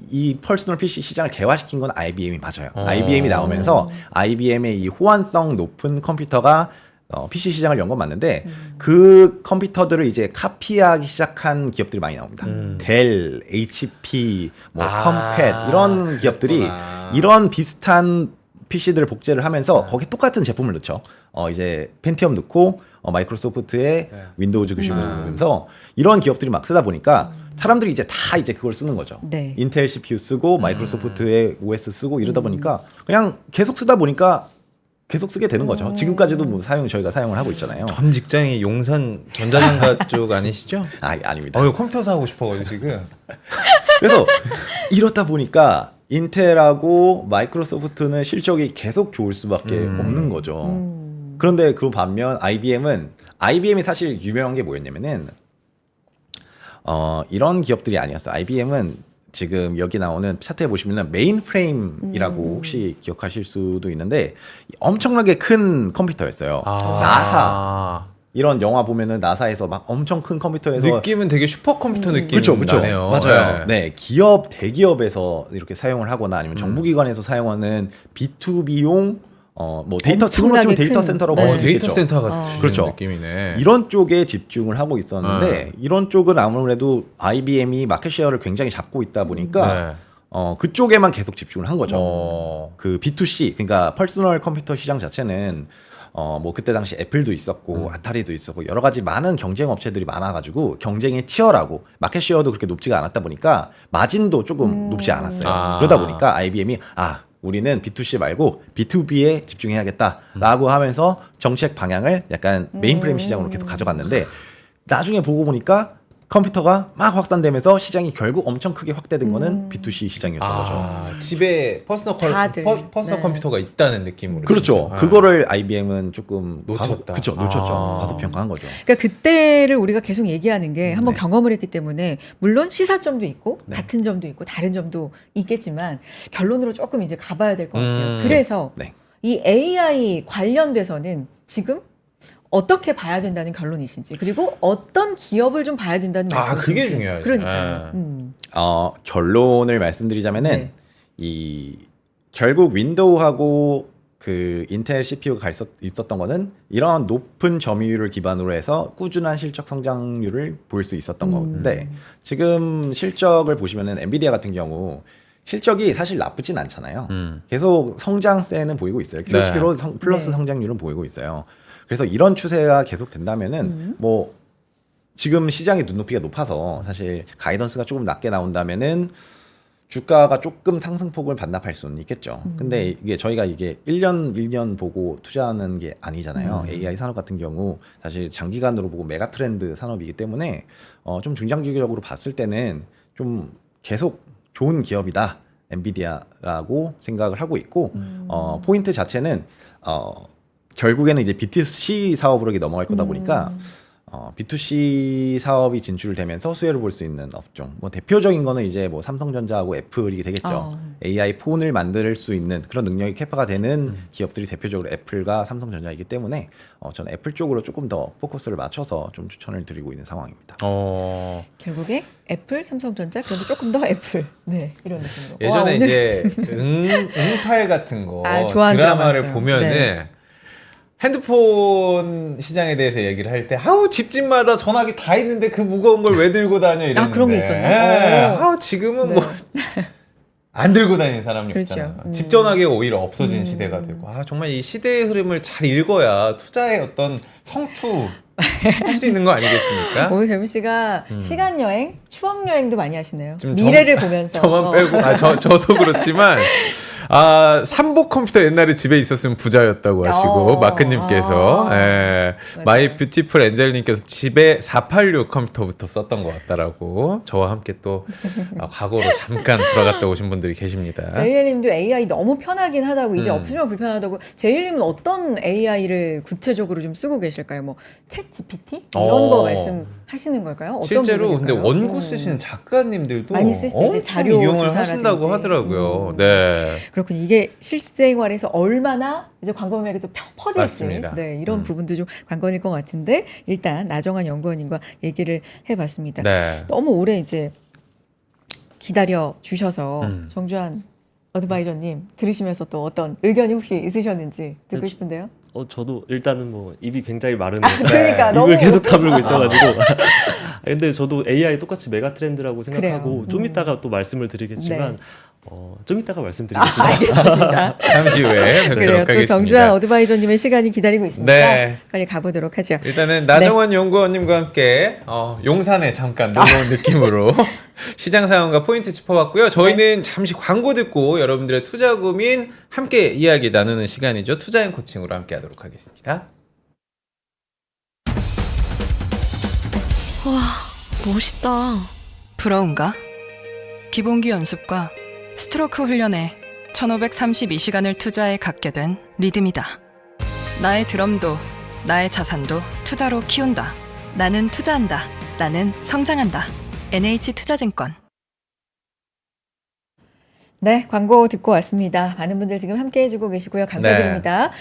이 퍼스널 PC 시장을 개화시킨 건 IBM이 맞아요. IBM이 나오면서 IBM의 이 호환성 높은 컴퓨터가 PC 시장을 연 건 맞는데 그 컴퓨터들을 이제 카피하기 시작한 기업들이 많이 나옵니다. 델, HP, 뭐 컴퀻 이런 기업들이 그랬구나. 이런 비슷한 PC들을 복제를 하면서 거기 똑같은 제품을 넣죠. 이제 펜티엄 넣고 마이크로소프트의 윈도우즈 구식을 넣으면서 이런 기업들이 막 쓰다 보니까 사람들이 이제 다 이제 그걸 쓰는 거죠. 네. 인텔 CPU 쓰고 마이크로소프트의 OS 쓰고 이러다 보니까 그냥 계속 쓰다 보니까 계속 쓰게 되는 거죠. 지금까지도 뭐 저희가 사용을 하고 있잖아요. 전 직장이 용산 전자장가 쪽 아니시죠? 아닙니다. 컴퓨터 사고 싶어가지고 지금. 그래서 이렇다 보니까 인텔하고 마이크로소프트는 실적이 계속 좋을 수밖에 없는 거죠. 그런데 그 반면 IBM이 사실 유명한 게 뭐였냐면은 이런 기업들이 아니었어요. IBM은 지금 여기 나오는 차트에 보시면은 메인프레임이라고 혹시 기억하실 수도 있는데 엄청나게 큰 컴퓨터였어요. 나사 이런 영화 보면은 나사에서 막 엄청 큰 컴퓨터에서 느낌은 되게 슈퍼컴퓨터 느낌 그렇죠. 나네요. 맞아요. 네, 대기업에서 이렇게 사용을 하거나 아니면 정부기관에서 사용하는 B2B용 뭐 데이터 지금 엄청나게 치면 데이터 큰, 센터라고 네. 할 수 데이터 있겠죠. 센터 같은 그렇죠. 느낌이네. 이런 쪽에 집중을 하고 있었는데 이런 쪽은 아무래도 IBM이 마켓쉐어를 굉장히 잡고 있다 보니까 그쪽에만 계속 집중을 한 거죠. 그 B2C 그러니까 퍼스널 컴퓨터 시장 자체는 뭐 그때 당시 애플도 있었고 아타리도 있었고 여러 가지 많은 경쟁 업체들이 많아가지고 경쟁이 치열하고 마켓쉐어도 그렇게 높지가 않았다 보니까 마진도 조금 높지 않았어요. 그러다 보니까 IBM이 우리는 B2C 말고 B2B에 집중해야겠다라고 하면서 정책 방향을 약간 메인프레임 시장으로 계속 가져갔는데 나중에 보고 보니까 컴퓨터가 막 확산되면서 시장이 결국 엄청 크게 확대된 거는 B2C 시장이었던 거죠. 집에 퍼스널 다들. 네. 컴퓨터가 있다는 느낌으로. 그렇죠. 진짜. 그거를 IBM은 조금 놓쳤다. 놓쳤죠. 과소평가한 거죠. 그러니까 그때를 우리가 계속 얘기하는 게 한번 네. 경험을 했기 때문에 물론 시사점도 있고 같은 점도 있고 다른 점도 있겠지만 결론으로 조금 이제 가봐야 될 것 같아요. 그래서 네. 이 AI 관련돼서는 지금 어떻게 봐야 된다는 결론이신지 그리고 어떤 기업을 좀 봐야 된다는 말씀이신지. 그게 중요하죠. 그러니까요. 결론을 말씀드리자면은 네. 이 결국 윈도우하고 그 인텔 CPU가 있었던 거는 이런 높은 점유율을 기반으로 해서 꾸준한 실적 성장률을 볼 수 있었던 건데 지금 실적을 보시면은 엔비디아 같은 경우 실적이 사실 나쁘진 않잖아요. 계속 성장세는 보이고 있어요. QoQ로 플러스 네. 성장률은 보이고 있어요. 그래서 이런 추세가 계속 된다면은 뭐 지금 시장의 눈높이가 높아서 사실 가이던스가 조금 낮게 나온다면은 주가가 조금 상승폭을 반납할 수는 있겠죠. 근데 이게 저희가 이게 1년 보고 투자하는 게 아니잖아요. AI 산업 같은 경우 사실 장기간으로 보고 메가 트렌드 산업이기 때문에 좀 중장기적으로 봤을 때는 좀 계속 좋은 기업이다. 엔비디아라고 생각을 하고 있고 포인트 자체는 결국에는 이제 B2C 사업으로 넘어갈 거다 보니까 B2C 사업이 진출되면서 수혜를 볼 수 있는 업종. 뭐 대표적인 거는 이제 뭐 삼성전자하고 애플이 되겠죠. AI 폰을 만들 수 있는 그런 능력이 캐파가 되는 기업들이 대표적으로 애플과 삼성전자이기 때문에 저는 애플 쪽으로 조금 더 포커스를 맞춰서 좀 추천을 드리고 있는 상황입니다. 결국에 애플, 삼성전자, 그런데 조금 더 애플. 네, 이런 느낌으로. 예전에 와, 오늘 이제 응팔 같은 거 좋아하는 드라마를 드라마였어요. 보면은 네. 핸드폰 시장에 대해서 얘기를 할 때 아우 집집마다 전화기 다 있는데 그 무거운 걸 왜 들고 다녀 이랬는데 그런 게 있었나? 아우 지금은 네. 뭐 안 들고 다니는 사람이 그렇죠. 없잖아. 집 전화기가 오히려 없어진 시대가 되고 정말 이 시대의 흐름을 잘 읽어야 투자의 어떤 성투 할 수 있는 거 아니겠습니까? 오늘 재민 씨가 시간 여행, 추억 여행도 많이 하시네요. 지금 미래를 보면서. 저만 빼고 저도 그렇지만 삼복 컴퓨터 옛날에 집에 있었으면 부자였다고 하시고 마크님께서 마이 뷰티풀 엔젤님께서 집에 486 컴퓨터부터 썼던 것 같다라고 저와 함께 또 과거로 잠깐 돌아갔다 오신 분들이 계십니다. 제이엘님도 AI 너무 편하긴 하다고 이제 음. 없으면 불편하다고. 제이엘님은 어떤 AI를 구체적으로 좀 쓰고 계실까요? 뭐 챗 GPT 이런 거 말씀하시는 걸까요? 어떤 실제로 근데 부분일까요? 원고 쓰시는 작가님들도 많이 쓰시죠. 이제 엄청 자료 이용을 조사라든지. 하신다고 하더라고요. 네. 그렇군요. 이게 실생활에서 얼마나 이제 광범위하게 또 퍼질지 맞습니다. 네, 이런 부분도 좀 관건일 것 같은데 일단 나정환 연구원님과 얘기를 해봤습니다. 네. 너무 오래 이제 기다려 주셔서 음. 정주환 어드바이저님 들으시면서 또 어떤 의견이 혹시 있으셨는지 듣고 네, 싶은데요. 저도 일단은 뭐 입이 굉장히 마른데 그러니까 너무 입을 계속 다물고 있어가지고. 근데 저도 AI 똑같이 메가 트렌드라고 생각하고 그래요. 좀 이따가 또 말씀을 드리겠지만 네. 좀 이따가 말씀드리겠습니다. 알겠습니다. 잠시 후에 뵙도록 그래요. 또 하겠습니다. 정주환 어드바이저님의 시간이 기다리고 있으니까 네. 빨리 가보도록 하죠. 일단은 나정환 연구원님과 함께 용산에 잠깐 놀러온 느낌으로 시장 상황과 포인트 짚어봤고요. 저희는 잠시 광고 듣고 여러분들의 투자 고민 함께 이야기 나누는 시간이죠. 투자인 코칭으로 함께 하도록 하겠습니다. 와, 멋있다. 부러운가? 기본기 연습과 스트로크 훈련에 1532시간을 투자해 갖게 된 리듬이다. 나의 드럼도 나의 자산도 투자로 키운다. 나는 투자한다. 나는 성장한다. NH투자증권. 네, 광고 듣고 왔습니다. 많은 분들 지금 함께 해주고 계시고요. 감사드립니다.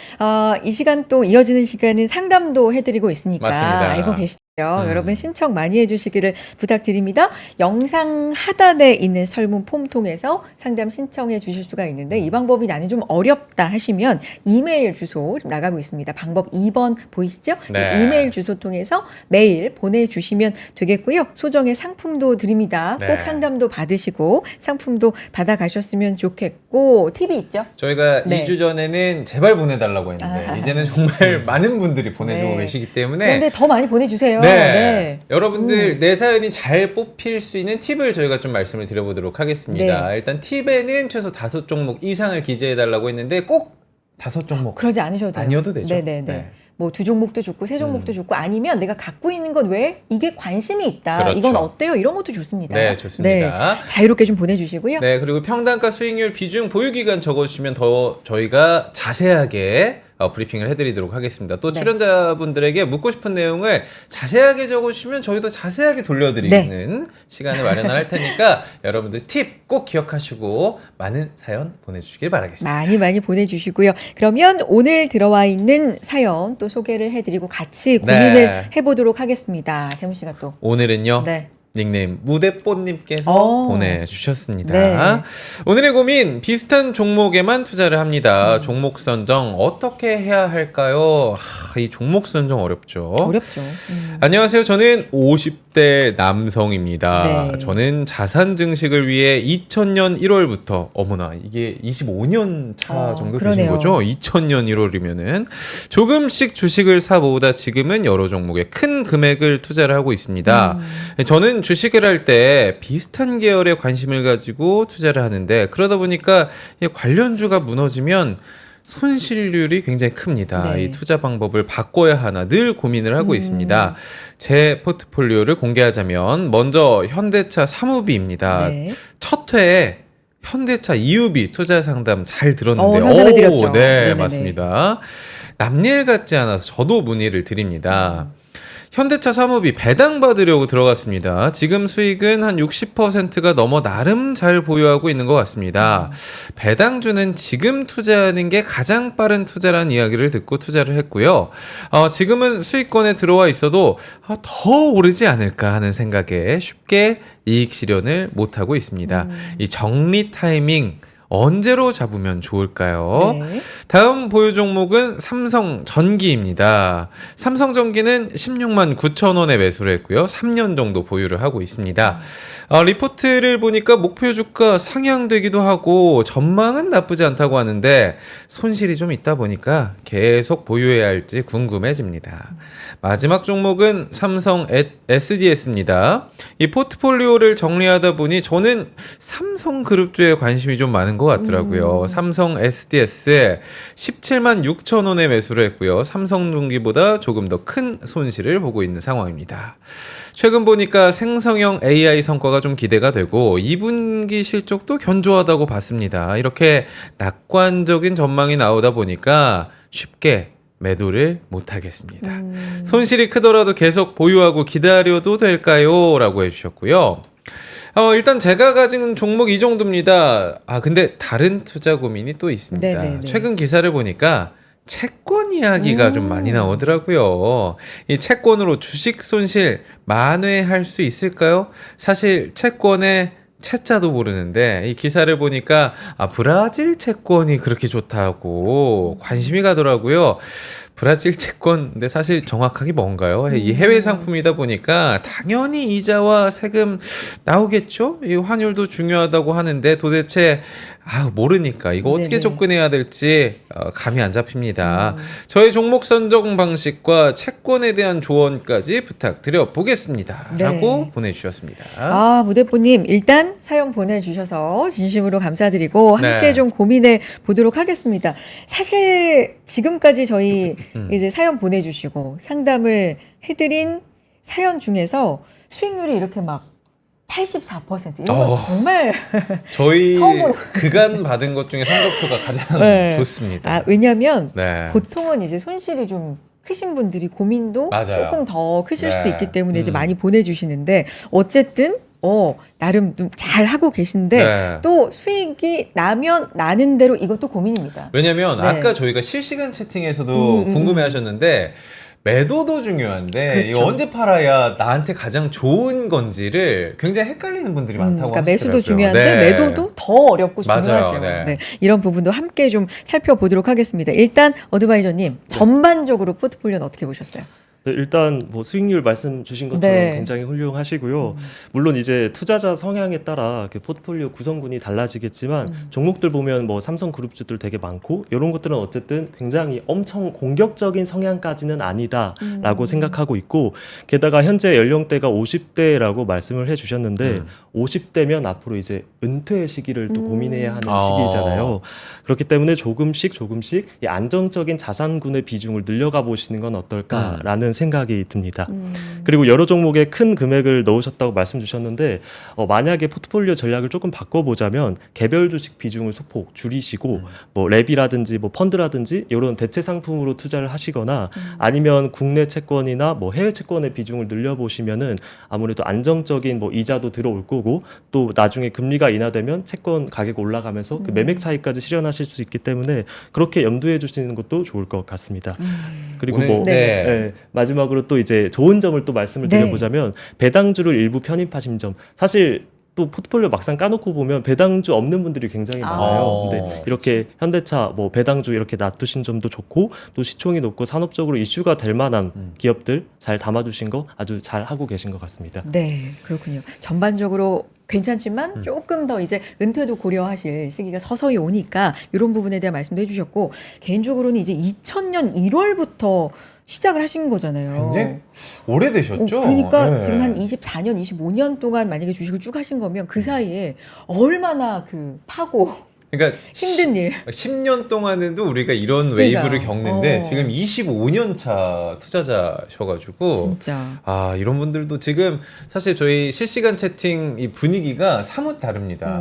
이 시간 또 이어지는 시간은 상담도 해드리고 있으니까 맞습니다. 알고 계시죠? 여러분 신청 많이 해주시기를 부탁드립니다. 영상 하단에 있는 설문 폼 통해서 상담 신청해 주실 수가 있는데 이 방법이 나는 좀 어렵다 하시면 이메일 주소 좀 나가고 있습니다. 방법 2번 보이시죠? 네. 이 이메일 주소 통해서 메일 보내주시면 되겠고요. 소정의 상품도 드립니다. 네. 꼭 상담도 받으시고 상품도 받아가셨으면 좋겠고 팁이 있죠? 저희가 네. 2주 전에는 제발 보내달라고 했는데 이제는 정말 많은 분들이 보내주고 네. 계시기 때문에 그런데 더 많이 보내주세요. 네. 여러분들 내 사연이 잘 뽑힐 수 있는 팁을 저희가 좀 말씀을 드려보도록 하겠습니다. 네. 일단 팁에는 최소 5종목 이상을 기재해달라고 했는데 꼭 5종목 그러지 않으셔도 돼요. 아니어도 되죠. 네네네. 네. 뭐 2종목도 좋고 3종목도 좋고 아니면 내가 갖고 있는 건 왜 이게 관심이 있다. 그렇죠. 이건 어때요? 이런 것도 좋습니다. 네, 좋습니다. 네, 자유롭게 좀 보내주시고요. 네, 그리고 평단가 수익률 비중 보유기간 적어주시면 더 저희가 자세하게 브리핑을 해드리도록 하겠습니다. 또 네. 출연자분들에게 묻고 싶은 내용을 자세하게 적어주시면 저희도 자세하게 돌려드리는 시간을 마련할 테니까 여러분들 팁 꼭 기억하시고 많은 사연 보내주시길 바라겠습니다. 많이 많이 보내주시고요. 그러면 오늘 들어와 있는 사연 또 소개를 해드리고 같이 고민을 네. 해보도록 하겠습니다. 재문 씨가 또. 오늘은요. 네. 닉네임 무대뽀님께서 보내주셨습니다. 네. 오늘의 고민 비슷한 종목에만 투자를 합니다. 종목 선정 어떻게 해야 할까요? 이 종목 선정 어렵죠. 어렵죠. 안녕하세요. 저는 50대 남성입니다. 네. 저는 자산 증식을 위해 2000년 1월부터 어머나 이게 25년 차 정도 되신 그러네요. 거죠? 2000년 1월이면은 조금씩 주식을 사 모으다 지금은 여러 종목에 큰 금액을 투자를 하고 있습니다. 저는 주식을 할 때 비슷한 계열에 관심을 가지고 투자를 하는데 그러다 보니까 이 관련주가 무너지면 손실률이 굉장히 큽니다. 네. 이 투자 방법을 바꿔야 하나 늘 고민을 하고 있습니다. 제 포트폴리오를 공개하자면 먼저 현대차 사무비입니다. 네. 첫 회에 현대차 EUB 투자 상담 잘 들었는데 상담해드렸죠. 네, 네네네. 맞습니다. 남일 같지 않아서 저도 문의를 드립니다. 현대차 사무비 배당 받으려고 들어갔습니다. 지금 수익은 한 60%가 넘어 나름 잘 보유하고 있는 것 같습니다. 배당주는 지금 투자하는 게 가장 빠른 투자라는 이야기를 듣고 투자를 했고요. 지금은 수익권에 들어와 있어도 더 오르지 않을까 하는 생각에 쉽게 이익 실현을 못하고 있습니다. 이 정리 타이밍 언제로 잡으면 좋을까요? 네. 다음 보유 종목은 삼성전기입니다. 삼성전기는 16만 9천 원에 매수를 했고요. 3년 정도 보유를 하고 있습니다. 리포트를 보니까 목표 주가 상향되기도 하고 전망은 나쁘지 않다고 하는데 손실이 좀 있다 보니까 계속 보유해야 할지 궁금해집니다. 마지막 종목은 삼성 SDS입니다. 이 포트폴리오를 정리하다 보니 저는 삼성그룹주에 관심이 좀 많은 것 같더라고요. 삼성 SDS 17만 6천 원에 매수를 했고요. 삼성전기보다 조금 더 큰 손실을 보고 있는 상황입니다. 최근 보니까 생성형 AI 성과가 좀 기대가 되고 2분기 실적도 견조하다고 봤습니다. 이렇게 낙관적인 전망이 나오다 보니까 쉽게 매도를 못하겠습니다. 손실이 크더라도 계속 보유하고 기다려도 될까요? 라고 해주셨고요. 일단 제가 가진 종목 이 정도입니다. 근데 다른 투자 고민이 또 있습니다. 네네네. 최근 기사를 보니까 채권 이야기가 좀 많이 나오더라고요. 이 채권으로 주식 손실 만회할 수 있을까요? 사실 채권에 채자도 모르는데 이 기사를 보니까 브라질 채권이 그렇게 좋다고 관심이 가더라고요. 브라질 채권, 근데 사실 정확하게 뭔가요? 이 해외 상품이다 보니까 당연히 이자와 세금 나오겠죠? 이 환율도 중요하다고 하는데 도대체 모르니까 이거 어떻게 네네. 접근해야 될지 감이 안 잡힙니다. 저희 종목 선정 방식과 채권에 대한 조언까지 부탁드려 보겠습니다. 네. 라고 보내주셨습니다. 무대포님 일단 사연 보내주셔서 진심으로 감사드리고 함께 네. 좀 고민해 보도록 하겠습니다. 사실 지금까지 저희 이제 사연 보내주시고 상담을 해드린 사연 중에서 수익률이 이렇게 막 84% 이런 거 정말 저희 처음으로. 그간 받은 것 중에 성적표가 가장 네. 좋습니다. 왜냐하면 네. 보통은 이제 손실이 좀 크신 분들이 고민도 맞아요. 조금 더 크실 수도 네. 있기 때문에 이제 많이 보내주시는데 어쨌든 나름 좀 잘 하고 계신데 네. 또 수익이 나면 나는 대로 이것도 고민입니다. 왜냐면 네. 아까 저희가 실시간 채팅에서도 궁금해하셨는데 매도도 중요한데 그렇죠. 이거 언제 팔아야 나한테 가장 좋은 건지를 굉장히 헷갈리는 분들이 많다고 그러니까 하시더라고요. 매수도 중요한데 네. 매도도 더 어렵고 맞아요. 중요하죠. 네. 이런 부분도 함께 좀 살펴보도록 하겠습니다. 일단 어드바이저님 전반적으로 포트폴리오는 어떻게 보셨어요? 네, 일단 뭐 수익률 말씀 주신 것처럼 네. 굉장히 훌륭하시고요. 물론 이제 투자자 성향에 따라 그 포트폴리오 구성군이 달라지겠지만 종목들 보면 뭐 삼성그룹주들 되게 많고 이런 것들은 어쨌든 굉장히 엄청 공격적인 성향까지는 아니다라고 생각하고 있고 게다가 현재 연령대가 50대라고 말씀을 해주셨는데 50대면 앞으로 이제 은퇴 시기를 또 고민해야 하는 시기잖아요. 그렇기 때문에 조금씩 이 안정적인 자산군의 비중을 늘려가 보시는 건 어떨까라는 생각이 듭니다. 그리고 여러 종목에 큰 금액을 넣으셨다고 말씀 주셨는데 만약에 포트폴리오 전략을 조금 바꿔보자면 개별 주식 비중을 소폭 줄이시고 뭐 랩이라든지 뭐 펀드라든지 이런 대체 상품으로 투자를 하시거나 아니면 국내 채권이나 뭐 해외 채권의 비중을 늘려보시면은 아무래도 안정적인 뭐 이자도 들어올 거고 또 나중에 금리가 인하되면 채권 가격 올라가면서 그 매매 차익까지 실현하실 수 있기 때문에 그렇게 염두해 주시는 것도 좋을 것 같습니다. 그리고 오늘, 뭐 네. 마지막으로 또 이제 좋은 점을 또 말씀을 네. 드려보자면 배당주를 일부 편입하신 점 사실 또 포트폴리오 막상 까놓고 보면 배당주 없는 분들이 굉장히 많아요. 근데 이렇게 현대차 뭐 배당주 이렇게 놔두신 점도 좋고 또 시총이 높고 산업적으로 이슈가 될 만한 기업들 잘 담아두신 거 아주 잘 하고 계신 것 같습니다. 네, 그렇군요. 전반적으로 괜찮지만 조금 더 이제 은퇴도 고려하실 시기가 서서히 오니까 이런 부분에 대한 말씀도 해주셨고 개인적으로는 이제 2000년 1월부터 시작을 하신 거잖아요. 굉장히 오래되셨죠? 그러니까 네. 지금 한 24년, 25년 동안 만약에 주식을 쭉 하신 거면 그 사이에 얼마나 그 파고 그러니까 힘든 일. 10년 동안에도 우리가 이런 그러니까. 웨이브를 겪는데 지금 어. 25년 차 투자자셔가지고 진짜. 아 이런 분들도 지금 사실 저희 실시간 채팅 이 분위기가 사뭇 다릅니다.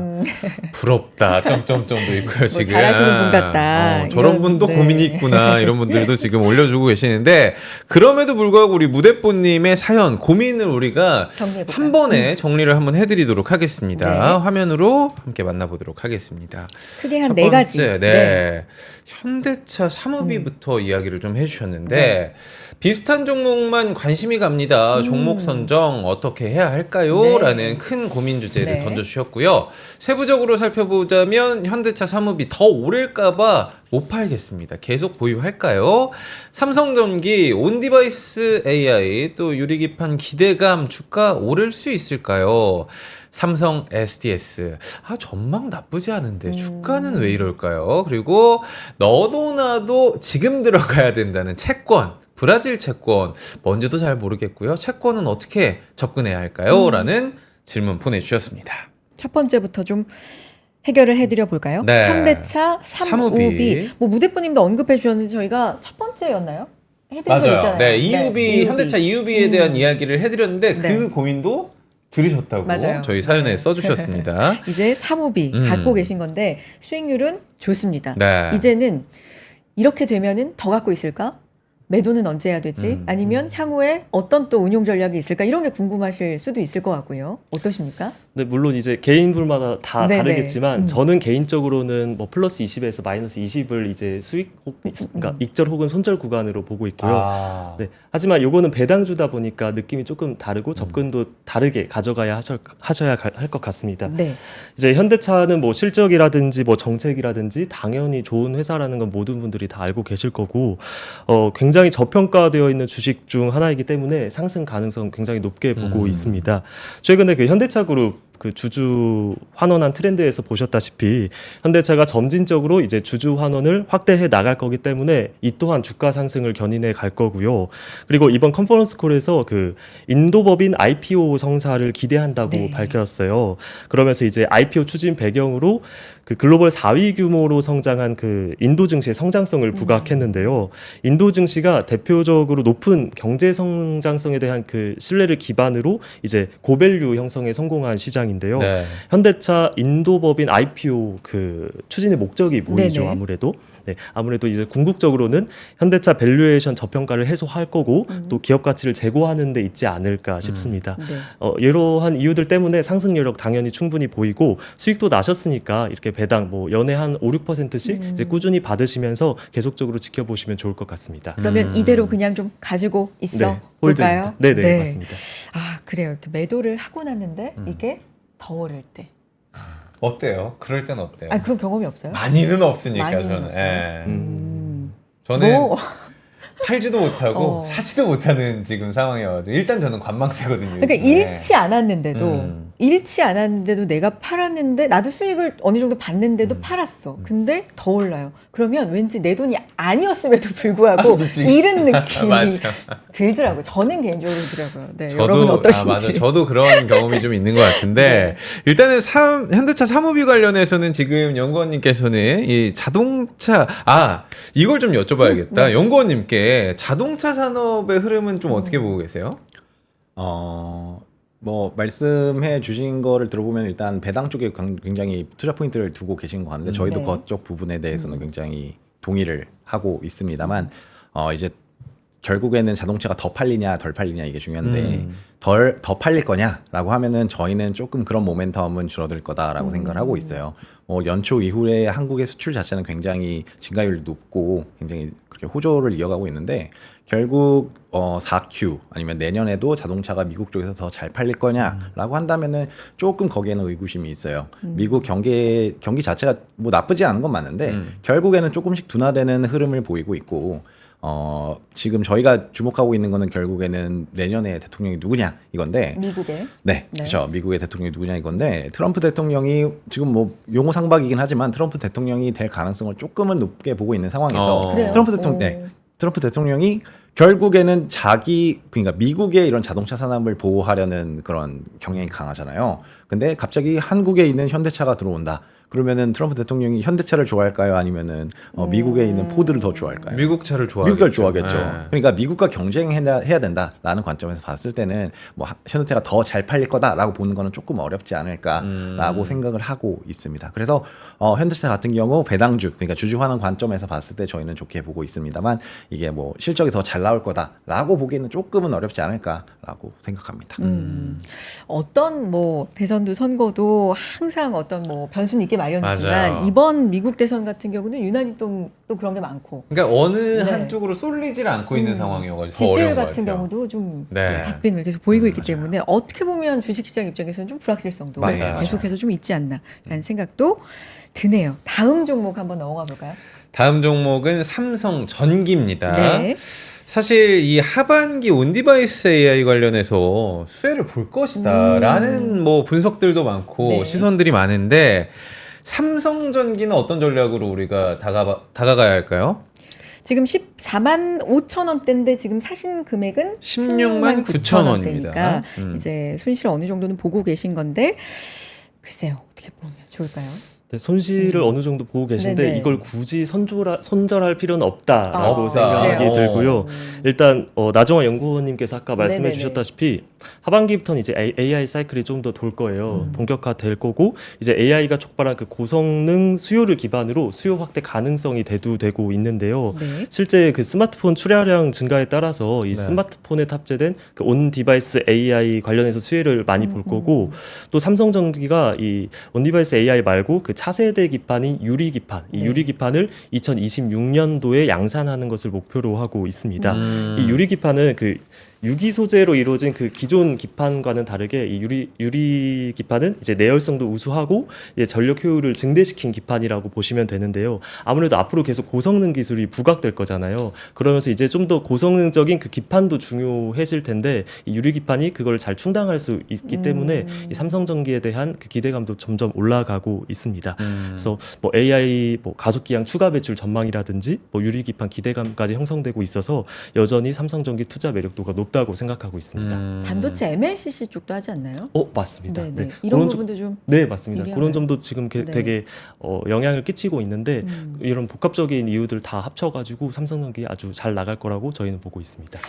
부럽다 점점점도 있고요 지금. 잘하시는 분 같다. 저런 이런, 분도 네. 고민이 있구나 이런 분들도 지금 올려주고 계시는데 그럼에도 불구하고 우리 무대뽀님의 사연 고민을 우리가 정리해볼까요? 한 번에 정리를 한번 해드리도록 하겠습니다. 네. 화면으로 함께 만나보도록 하겠습니다. 크게 한 첫 네 가지. 번째, 네. 현대차 사무비부터 이야기를 좀 해주셨는데 비슷한 종목만 관심이 갑니다. 종목 선정 어떻게 해야 할까요? 네. 라는 큰 고민 주제를 네. 던져주셨고요. 세부적으로 살펴보자면 현대차 사무비 더 오를까봐 못 팔겠습니다. 계속 보유할까요? 삼성전기, 온디바이스 AI, 또 유리기판 기대감, 주가 오를 수 있을까요? 삼성 SDS. 전망 나쁘지 않은데 주가는 왜 이럴까요? 그리고 너도 나도 지금 들어가야 된다는 채권. 브라질 채권 뭔지도 잘 모르겠고요. 채권은 어떻게 접근해야 할까요? 라는 질문 보내주셨습니다. 첫 번째부터 좀 해결을 해드려 볼까요? 네. 현대차 사무비. 뭐 무대포님도 언급해 주셨는데 저희가 첫 번째였나요? 해드린 거 맞아요. 있잖아요. 네, EUB, 현대차 EUB에 대한 이야기를 해드렸는데 네. 그 고민도 들으셨다고 맞아요. 저희 사연에 네. 써주셨습니다. 이제 사무비 갖고 계신 건데 수익률은 좋습니다. 네. 이제는 이렇게 되면은 더 갖고 있을까? 매도는 언제 해야 되지? 아니면 향후에 어떤 또 운용 전략이 있을까? 이런 게 궁금하실 수도 있을 것 같고요. 어떠십니까? 네, 물론 이제 개인분마다 다 네네. 다르겠지만 저는 개인적으로는 뭐 플러스 20에서 마이너스 20을 이제 수익 그러니까 익절 혹은 손절 구간으로 보고 있고요. 아, 네. 하지만 요거는 배당주다 보니까 느낌이 조금 다르고 접근도 다르게 가져가야 하셔야 할 것 같습니다. 네. 이제 현대차는 뭐 실적이라든지 뭐 정책이라든지 당연히 좋은 회사라는 건 모든 분들이 다 알고 계실 거고 굉장히 저평가되어 있는 주식 중 하나이기 때문에 상승 가능성 굉장히 높게 보고 있습니다. 최근에 그 현대차그룹 그 주주 환원한 트렌드에서 보셨다시피 현대차가 점진적으로 이제 주주 환원을 확대해 나갈 거기 때문에 이 또한 주가 상승을 견인해 갈 거고요. 그리고 이번 컨퍼런스 콜에서 그 인도법인 IPO 성사를 기대한다고 네. 밝혔어요. 그러면서 이제 IPO 추진 배경으로 그 글로벌 4위 규모로 성장한 그 인도 증시의 성장성을 부각했는데요. 인도 증시가 대표적으로 높은 경제 성장성에 대한 그 신뢰를 기반으로 이제 고밸류 형성에 성공한 시장인데요. 네. 현대차 인도법인 IPO 그 추진의 목적이 보이죠. 네네. 아무래도. 네, 아무래도 이제 궁극적으로는 현대차 밸류에이션 저평가를 해소할 거고 또 기업 가치를 제고하는 데 있지 않을까 싶습니다. 네. 이러한 이유들 때문에 상승 여력 당연히 충분히 보이고 수익도 나셨으니까 이렇게 배당 뭐 연에 한 5, 6%씩 이제 꾸준히 받으시면서 계속적으로 지켜보시면 좋을 것 같습니다. 그러면 이대로 그냥 좀 가지고 있어 네, 볼까요? 홀드입니다. 네네, 맞습니다. 아 그래요. 이렇게 매도를 하고 났는데 이게 더 오를 때. 어때요? 그럴 땐 어때요? 아 그런 경험이 없어요? 많이는 없으니까 많이는 저는. 없어요? 예. 음. 저는 뭐 팔지도 못하고 어. 사지도 못하는 지금 상황이어가지고 일단 저는 관망세거든요. 그러니까 요즘에. 잃지 않았는데도 음. 잃지 않았는데도 내가 팔았는데 나도 수익을 어느 정도 음. 봤는데도 팔았어. 근데 더 올라요. 그러면 왠지 내 돈이 아니었음에도 불구하고 그치. 잃은 느낌이 맞아. 들더라고요. 저는 개인적으로 들더라고요. 네, 여러분 맞아. 어떠신지. 저도 그런 경험이 좀 있는 것 같은데 일단은 현대차 사무비 관련해서는 지금 연구원님께서는 이 자동차 이걸 좀 여쭤봐야겠다. 연구원님께 자동차 산업의 흐름은 좀 어떻게 보고 계세요? 뭐 말씀해 주신 거를 들어보면 일단 배당 쪽에 굉장히 투자 포인트를 두고 계신 것 같은데 저희도 네. 그쪽 부분에 대해서는 굉장히 동의를 하고 있습니다만 이제 결국에는 자동차가 더 팔리냐 덜 팔리냐 이게 중요한데 더 팔릴 거냐라고 하면은 저희는 조금 그런 모멘텀은 줄어들 거다라고 생각을 하고 있어요. 연초 이후에 한국의 수출 자체는 굉장히 증가율이 높고 굉장히 그렇게 호조를 이어가고 있는데 결국 4Q 아니면 내년에도 자동차가 미국 쪽에서 더 잘 팔릴 거냐라고 한다면은 조금 거기에는 의구심이 있어요. 미국 경기 자체가 뭐 나쁘지 않은 건 맞는데 결국에는 조금씩 둔화되는 흐름을 보이고 있고 지금 저희가 주목하고 있는 거는 결국에는 내년에 대통령이 누구냐 이건데 미국에. 네, 그렇죠. 미국의 대통령이 누구냐 이건데 트럼프 대통령이 지금 뭐 용어 상박이긴 하지만 트럼프 대통령이 될 가능성을 조금은 높게 보고 있는 상황에서 그래요? 트럼프 대통령이 결국에는 그러니까 미국의 이런 자동차 산업을 보호하려는 그런 경향이 강하잖아요. 근데 갑자기 한국에 있는 현대차가 들어온다. 그러면은 트럼프 대통령이 현대차를 좋아할까요? 아니면은 미국에 있는 포드를 더 좋아할까요? 미국 차를 좋아하겠죠. 미국을 좋아하겠죠. 네. 그러니까 미국과 경쟁해야 된다라는 관점에서 봤을 때는 뭐 현대차가 더 잘 팔릴 거다라고 보는 거는 조금 어렵지 않을까라고 생각을 하고 있습니다. 그래서 현대차 같은 경우 배당주, 그러니까 주주환원 관점에서 봤을 때 저희는 좋게 보고 있습니다만 이게 뭐 실적이 더 잘 나올 거다라고 보기에는 조금은 어렵지 않을까라고 생각합니다. 어떤 뭐 대선도 선거도 항상 어떤 뭐 변수는 있게 마련이지만 맞아요. 이번 미국 대선 같은 경우는 유난히 또 그런 게 많고 그러니까 어느 네. 한쪽으로 쏠리질 않고 있는 상황이어가지고 더 지지율 어려운 것 같은 같아요. 경우도 좀 네. 박빙을 계속 보이고 있기 때문에 어떻게 보면 주식시장 입장에서는 좀 불확실성도 맞아요. 계속해서 좀 있지 않나라는 생각도 드네요. 다음 종목 한번 넘어가 볼까요? 다음 종목은 삼성전기입니다. 네. 사실 이 하반기 온디바이스 AI 관련해서 수혜를 볼 것이다라는 뭐 분석들도 많고 네. 시선들이 많은데 삼성전기는 어떤 전략으로 우리가 다가가야 할까요? 지금 14만 5천 원대인데 지금 사신 금액은 16만 9천 원입니다. 원대니까 이제 손실 어느 정도는 보고 계신 건데 글쎄요 어떻게 보면 좋을까요? 네, 손실을 어느 정도 보고 계신데 네네. 이걸 굳이 선절할 필요는 없다라고 아, 생각이 그래요? 들고요. 일단 나정환 연구원님께서 아까 말씀해 네네네. 주셨다시피 하반기부터는 이제 AI 사이클이 좀 더 돌 거예요. 본격화될 거고 이제 AI가 촉발한 그 고성능 수요를 기반으로 수요 확대 가능성이 대두되고 있는데요. 네. 실제 그 스마트폰 출하량 증가에 따라서 이 스마트폰에 탑재된 그 온 디바이스 AI 관련해서 수혜를 많이 볼 거고 또 삼성전기가 이 온 디바이스 AI 말고 그 차세대 기판인 유리 기판, 이 네. 유리 기판을 2026년도에 양산하는 것을 목표로 하고 있습니다. 이 유리 기판은 그 유기 소재로 이루어진 그 기존 기판과는 다르게 이 유리 기판은 이제 내열성도 우수하고 이제 전력 효율을 증대시킨 기판이라고 보시면 되는데요. 아무래도 앞으로 계속 고성능 기술이 부각될 거잖아요. 그러면서 이제 좀 더 고성능적인 그 기판도 중요해질 텐데 이 유리 기판이 그걸 잘 충당할 수 있기 때문에 이 삼성전기에 대한 그 기대감도 점점 올라가고 있습니다. 그래서 뭐 AI 뭐 가속기량 추가 배출 전망이라든지 뭐 유리 기판 기대감까지 형성되고 있어서 여전히 삼성전기 투자 매력도가 높다고 생각하고 있습니다. 반도체 MLCC 쪽도 하지 않나요? 맞습니다. 네네. 네. 이런 그런 부분도 좀 네, 맞습니다. 유리하나요? 그런 점도 지금 네. 되게 영향을 끼치고 있는데 이런 복합적인 이유들 다 합쳐가지고 삼성전기 아주 잘 나갈 거라고 저희는 보고 있습니다.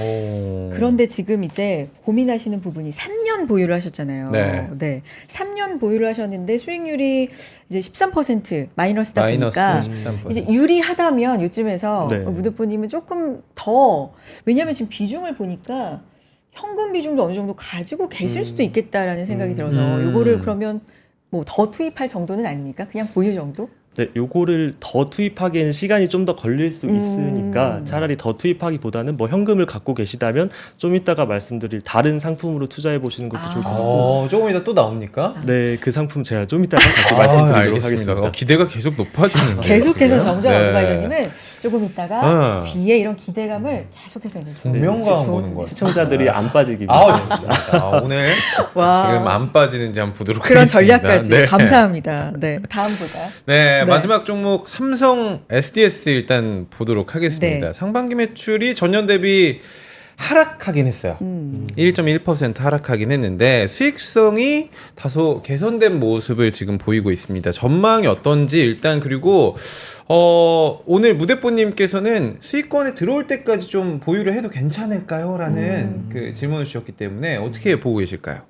그런데 지금 이제 고민하시는 부분이 3년 보유를 하셨잖아요. 네. 3년 보유를 하셨는데 수익률이 이제 13% 마이너스다 보니까 마이너스 13%. 이제 유리하다면 요즘에서 네. 무드포님은 조금 더 왜냐하면 지금 비중을 보니까 현금 비중도 어느 정도 가지고 계실 수도 있겠다라는 생각이 들어서 요거를 그러면 뭐 더 투입할 정도는 아닙니까? 그냥 보유 정도? 네, 요거를 더 투입하기에는 시간이 좀 더 걸릴 수 있으니까 차라리 더 투입하기보다는 뭐 현금을 갖고 계시다면 좀 이따가 말씀드릴 다른 상품으로 투자해 보시는 것도 좋을 것 같고 조금 이따 또 나옵니까? 네, 그 상품 제가 좀 이따가 다시 말씀드리도록 알겠습니다. 하겠습니다. 기대가 계속 높아지는 계속해서 지금. 정정 네. 어드바이저님은 조금 있다가 어. 뒤에 이런 기대감을 계속해서 이제 분명감 좋은 보는 거. 시청자들이 안 빠지기 위해서 좋습니다. 오늘 와. 지금 안 빠지는지 한번 보도록 그런 하겠습니다. 전략까지 네. 감사합니다. 네, 다음 볼까요? 네, 네. 마지막 종목 삼성 SDS 일단 보도록 하겠습니다. 네. 상반기 매출이 전년 대비 하락하긴 했어요. 1.1% 하락하긴 했는데 수익성이 다소 개선된 모습을 지금 보이고 있습니다. 전망이 어떤지 일단 그리고 오늘 무대뽀님께서는 수익권에 들어올 때까지 좀 보유를 해도 괜찮을까요? 라는 그 질문을 주셨기 때문에 어떻게 보고 계실까요?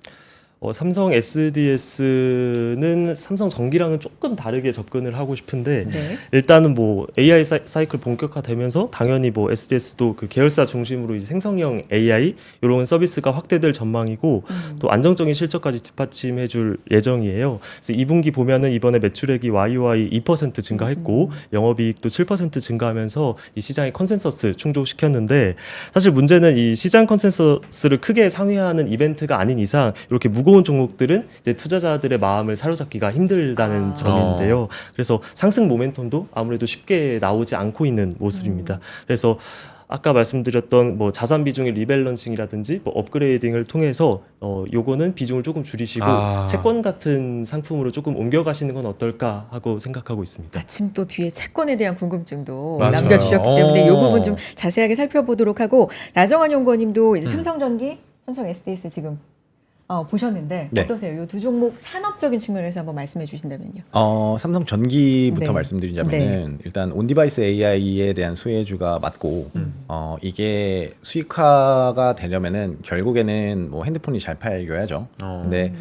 삼성 SDS는 삼성 전기랑은 조금 다르게 접근을 하고 싶은데 네. 일단은 뭐 AI 사이클 본격화되면서 당연히 뭐 SDS도 그 계열사 중심으로 이제 생성형 AI 이런 서비스가 확대될 전망이고 또 안정적인 실적까지 뒷받침해줄 예정이에요. 그래서 2분기 보면은 이번에 매출액이 YOY 2% 증가했고 영업이익도 7% 증가하면서 이 시장의 컨센서스 충족시켰는데 사실 문제는 이 시장 컨센서스를 크게 상회하는 이벤트가 아닌 이상 이렇게 무거운 종목들은 이제 투자자들의 마음을 사로잡기가 힘들다는 점인데요. 그래서 상승 모멘텀도 아무래도 쉽게 나오지 않고 있는 모습입니다. 그래서 아까 말씀드렸던 뭐 자산 비중의 리밸런싱이라든지 뭐 업그레이딩을 통해서 요거는 비중을 조금 줄이시고 채권 같은 상품으로 조금 옮겨가시는 건 어떨까 하고 생각하고 있습니다. 마침 또 뒤에 채권에 대한 궁금증도 맞아요. 남겨주셨기 때문에 이 오. 부분 좀 자세하게 살펴보도록 하고 나정환 연구원님도 이제 삼성전기, 삼성 SDS 지금 보셨는데 네. 어떠세요? 이 두 종목 산업적인 측면에서 한번 말씀해 주신다면요. 삼성 전기부터 네. 말씀드리자면은 일단 온디바이스 AI에 대한 수혜주가 맞고 이게 수익화가 되려면은 결국에는 뭐 핸드폰이 잘 팔려야죠. 근데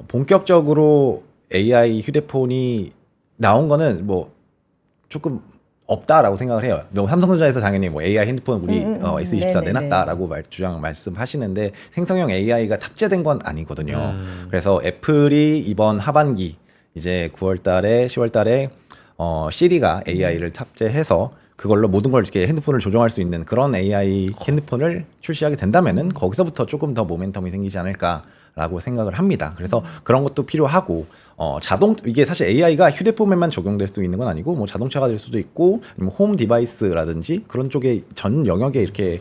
본격적으로 AI 휴대폰이 나온 거는 뭐 조금 없다라고 생각을 해요. 뭐 삼성전자에서 당연히 뭐 AI 핸드폰 우리 S24 네네네. 내놨다라고 말씀하시는데 생성형 AI가 탑재된 건 아니거든요. 그래서 애플이 이번 하반기 이제 9월달에 10월달에 시리가 AI를 탑재해서 그걸로 모든 걸 이렇게 핸드폰을 조정할 수 있는 그런 AI 핸드폰을 출시하게 된다면은 거기서부터 조금 더 모멘텀이 생기지 않을까라고 생각을 합니다. 그래서 그런 것도 필요하고 이게 사실 AI가 휴대폰에만 적용될 수 있는 건 아니고 뭐 자동차가 될 수도 있고 아니면 홈 디바이스라든지 그런 쪽에 전 영역에 이렇게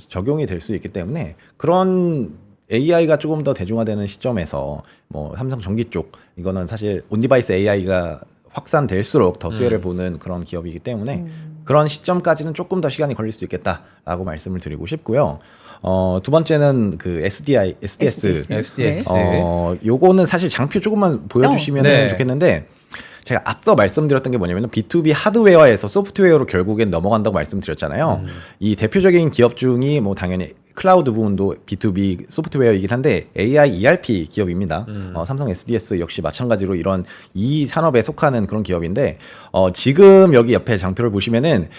적용이 될 수 있기 때문에 그런 AI가 조금 더 대중화되는 시점에서 뭐 삼성 전기 쪽 이거는 사실 온디바이스 AI가 확산될수록 더 수혜를 보는 그런 기업이기 때문에 그런 시점까지는 조금 더 시간이 걸릴 수 있겠다라고 말씀을 드리고 싶고요. 두 번째는 그 SDS. SDS. 요거는 사실 장표 조금만 보여주시면 네. 좋겠는데 제가 앞서 말씀드렸던 게 뭐냐면 B2B 하드웨어에서 소프트웨어로 결국엔 넘어간다고 말씀드렸잖아요. 이 대표적인 기업 중이 뭐 당연히 클라우드 부분도 B2B 소프트웨어이긴 한데 AI ERP 기업입니다. 삼성 SDS 역시 마찬가지로 이런 이 산업에 속하는 그런 기업인데 지금 여기 옆에 장표를 보시면은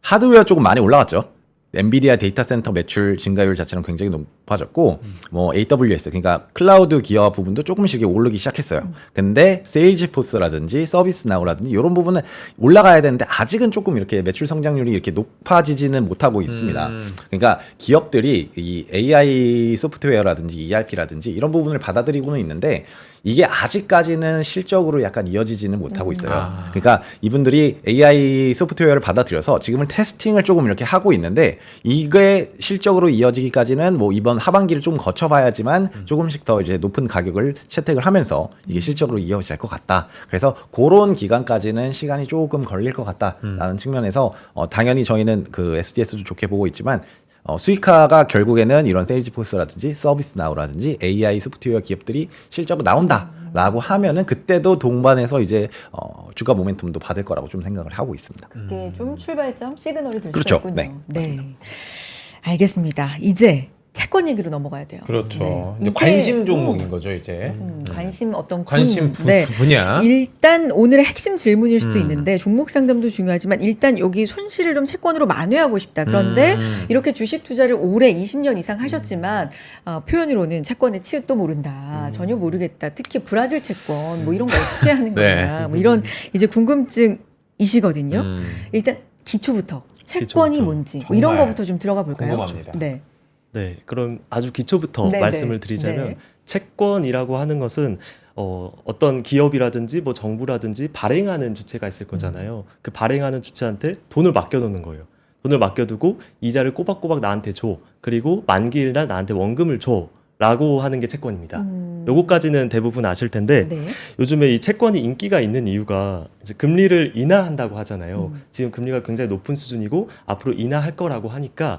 하드웨어 조금 많이 올라갔죠. 엔비디아 데이터 센터 매출 증가율 자체는 굉장히 높아졌고 뭐 AWS 그러니까 클라우드 기업 부분도 조금씩 오르기 시작했어요. 근데 세일즈포스라든지 서비스나우라든지 이런 부분은 올라가야 되는데 아직은 조금 이렇게 매출 성장률이 이렇게 높아지지는 못하고 있습니다. 그러니까 기업들이 이 AI 소프트웨어라든지 ERP라든지 이런 부분을 받아들이고는 있는데 이게 아직까지는 실적으로 약간 이어지지는 못하고 있어요. 그러니까 이분들이 AI 소프트웨어를 받아들여서 지금은 테스팅을 조금 이렇게 하고 있는데 이게 실적으로 이어지기까지는 뭐 이번 하반기를 좀 거쳐봐야지만 조금씩 더 이제 높은 가격을 채택을 하면서 이게 실적으로 이어질 것 같다. 그래서 그런 기간까지는 시간이 조금 걸릴 것 같다라는 측면에서 당연히 저희는 그 SDS도 좋게 보고 있지만 수익화가 결국에는 이런 세일즈포스라든지 서비스나우라든지 AI 소프트웨어 기업들이 실적으로 나온다라고 하면은 그때도 동반해서 이제 주가 모멘텀도 받을 거라고 좀 생각을 하고 있습니다. 그게 좀 출발점 시그널이 될 그렇죠. 수가 있군요. 네, 알겠습니다. 이제 채권 얘기로 넘어가야 돼요. 그렇죠. 네. 이제 이게, 관심 종목인 거죠, 이제. 관심 어떤 관심 네. 분야. 일단 오늘의 핵심 질문일 수도 있는데 종목 상담도 중요하지만 일단 여기 손실을 좀 채권으로 만회하고 싶다. 그런데 이렇게 주식 투자를 오래 20년 이상 하셨지만 표현으로는 채권의 치읓도 모른다. 전혀 모르겠다. 특히 브라질 채권 뭐 이런 거 어떻게 하는 네. 거냐. 뭐 이런 이제 궁금증이시거든요. 일단 기초부터 채권이 기초부터. 뭔지 뭐 이런 정말 거부터 좀 들어가 볼까요? 궁금합니다. 네. 네, 그럼 아주 기초부터 네, 말씀을 네. 드리자면 네. 채권이라고 하는 것은 어떤 기업이라든지 뭐 정부라든지 발행하는 주체가 있을 거잖아요. 그 발행하는 주체한테 돈을 맡겨놓는 거예요. 돈을 맡겨두고 이자를 꼬박꼬박 나한테 줘. 그리고 만기일 날 나한테 원금을 줘. 라고 하는 게 채권입니다. 요거까지는 대부분 아실 텐데 네. 요즘에 이 채권이 인기가 있는 이유가 이제 금리를 인하한다고 하잖아요. 지금 금리가 굉장히 높은 수준이고 앞으로 인하할 거라고 하니까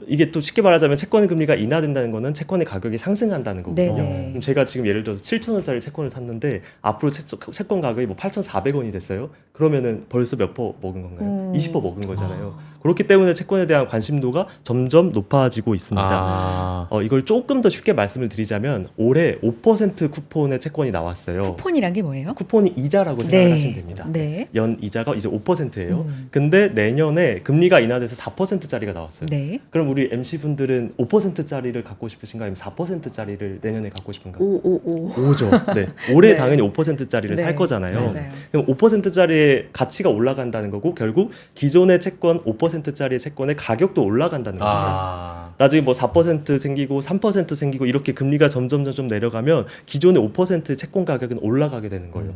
이게 또 쉽게 말하자면 채권 금리가 인하된다는 거는 채권의 가격이 상승한다는 거거든요. 네네. 그럼 제가 지금 예를 들어서 7,000원짜리 채권을 탔는데 앞으로 채권 가격이 뭐 8,400원이 됐어요. 그러면은 벌써 몇 퍼 먹은 건가요? 20% 먹은 거잖아요. 그렇기 때문에 채권에 대한 관심도가 점점 높아지고 있습니다. 이걸 조금 더 쉽게 말씀을 드리자면 올해 5% 쿠폰의 채권이 나왔어요. 쿠폰이란 게 뭐예요? 쿠폰이 이자라고 생각을 하시면 됩니다. 네. 연 이자가 이제 5%예요. 근데 내년에 금리가 인하돼서 4%짜리가 나왔어요. 네. 그럼 우리 MC 분들은 5%짜리를 갖고 싶으신가 아니면 4%짜리를 내년에 갖고 싶은가? 5죠. 네. 올해 네. 당연히 5%짜리를 네. 살 거잖아요. 맞아요. 그럼 5%짜리의 가치가 올라간다는 거고 결국 기존의 채권 5%짜리 채권의 가격도 올라간다는 겁니다. 나중에 뭐 4% 생기고 3% 생기고 이렇게 금리가 점점 내려가면 기존의 5%의 채권 가격은 올라가게 되는 거예요.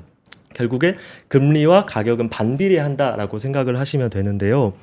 결국에 금리와 가격은 반비례한다라고 생각을 하시면 되는데요.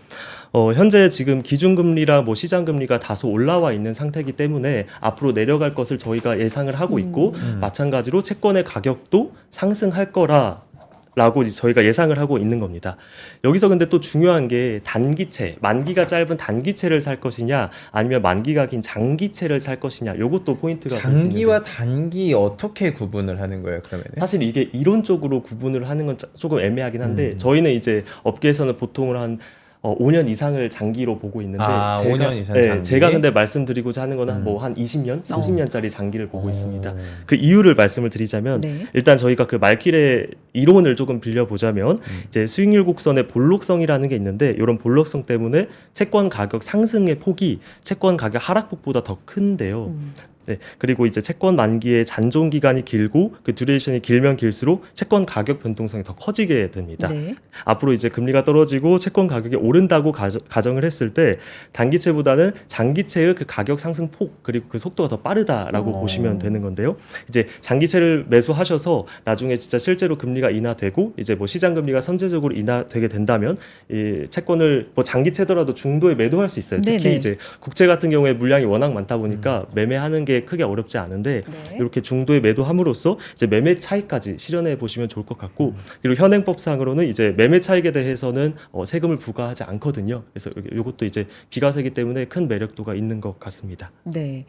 현재 지금 기준금리랑 뭐 시장금리가 다소 올라와 있는 상태이기 때문에 앞으로 내려갈 것을 저희가 예상을 하고 있고 마찬가지로 채권의 가격도 상승할 거라고 저희가 예상을 하고 있는 겁니다. 여기서 근데 또 중요한 게 단기채, 만기가 짧은 단기채를 살 것이냐 아니면 만기가 긴 장기채를 살 것이냐 요것도 포인트가 될 수 있는데 장기와 단기 어떻게 구분을 하는 거예요, 그러면? 사실 이게 이론적으로 구분을 하는 건 조금 애매하긴 한데 저희는 이제 업계에서는 보통을 한 5년 이상을 장기로 보고 있는데 아, 제가, 5년 이상 네, 장기? 제가 근데 말씀드리고자 하는 거는 뭐 한 20년, 30년짜리 장기를 보고 있습니다. 그 이유를 말씀을 드리자면 네. 일단 저희가 그 말길의 이론을 조금 빌려보자면 이제 수익률 곡선의 볼록성이라는 게 있는데 이런 볼록성 때문에 채권 가격 상승의 폭이 채권 가격 하락폭보다 더 큰데요. 네, 그리고 이제 채권 만기의 잔존 기간이 길고 그 듀레이션이 길면 길수록 채권 가격 변동성이 더 커지게 됩니다. 네. 앞으로 이제 금리가 떨어지고 채권 가격이 오른다고 가정을 했을 때 단기채보다는 장기채의 그 가격 상승 폭 그리고 그 속도가 더 빠르다라고 보시면 되는 건데요. 이제 장기채를 매수하셔서 나중에 진짜 실제로 금리가 인하되고 이제 뭐 시장 금리가 선제적으로 인하되게 된다면 이 채권을 뭐 장기채더라도 중도에 매도할 수 있어요. 특히 네네. 이제 국채 같은 경우에 물량이 워낙 많다 보니까 매매하는 게 크게 어렵지 않은데 네. 이렇게 중도에 매도함으로써 이제 매매 차익까지 실현해 보시면 좋을 것 같고 그리고 현행법상으로는 이제 매매 차익에 대해서는 세금을 부과하지 않거든요. 그래서 이것도 이제 비과세이기 때문에 큰 매력도가 있는 것 같습니다. 네.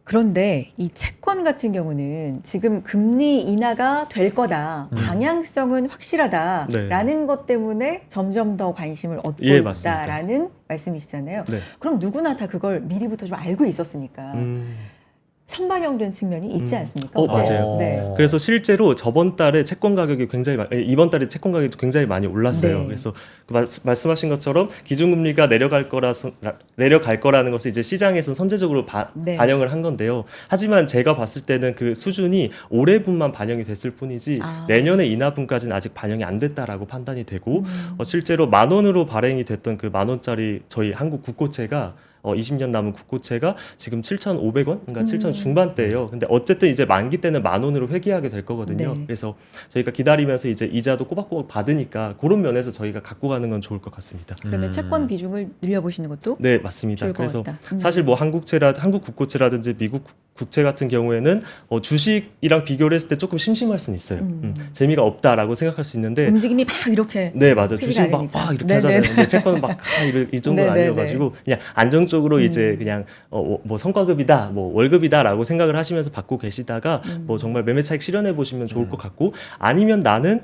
그런데 이 채권 같은 경우는 지금 금리 인하가 될 거다, 방향성은 확실하다라는 것 때문에 점점 더 관심을 얻고 예, 맞습니다. 있다라는 말씀이시잖아요. 네. 그럼 누구나 다 그걸 미리부터 좀 알고 있었으니까 선반영된 측면이 있지 않습니까? 맞아요. 네. 그래서 실제로 저번 달에 채권 가격이 굉장히 이번 달에 채권 가격이 굉장히 많이 올랐어요. 네. 그래서 그 말씀하신 것처럼 기준금리가 내려갈 거라는 것을 이제 시장에서 선제적으로 네. 반영을 한 건데요. 하지만 제가 봤을 때는 그 수준이 올해분만 반영이 됐을 뿐이지 내년에 인하분까지는 아직 반영이 안 됐다라고 판단이 되고 실제로 10,000원으로 발행이 됐던 그 10,000원짜리 저희 한국 국고채가 20년 남은 국고채가 지금 7,500원, 그러니까 7,000원 중반대예요. 근데 어쨌든 이제 만기 때는 10,000원으로 회귀하게 될 거거든요. 네. 그래서 저희가 기다리면서 이제 이자도 꼬박꼬박 받으니까 그런 면에서 저희가 갖고 가는 건 좋을 것 같습니다. 그러면 채권 비중을 늘려보시는 것도 네, 맞습니다. 좋을 것 그래서 같다. 사실 뭐 한국 국고채라든지 미국 국채 같은 경우에는 주식이랑 비교를 했을 때 조금 심심할 수는 있어요. 재미가 없다라고 생각할 수 있는데 움직임이 막 이렇게 네, 맞아요. 크지가 주식 않으니까. 막 이렇게 네네. 하잖아요. 근데 채권은 막 이 정도는 네네네. 아니어가지고 그냥 안정적으로 이제 그냥 뭐 성과급이다, 뭐 월급이다라고 생각을 하시면서 받고 계시다가 뭐 정말 매매 차익 실현해 보시면 좋을 것 같고 아니면 나는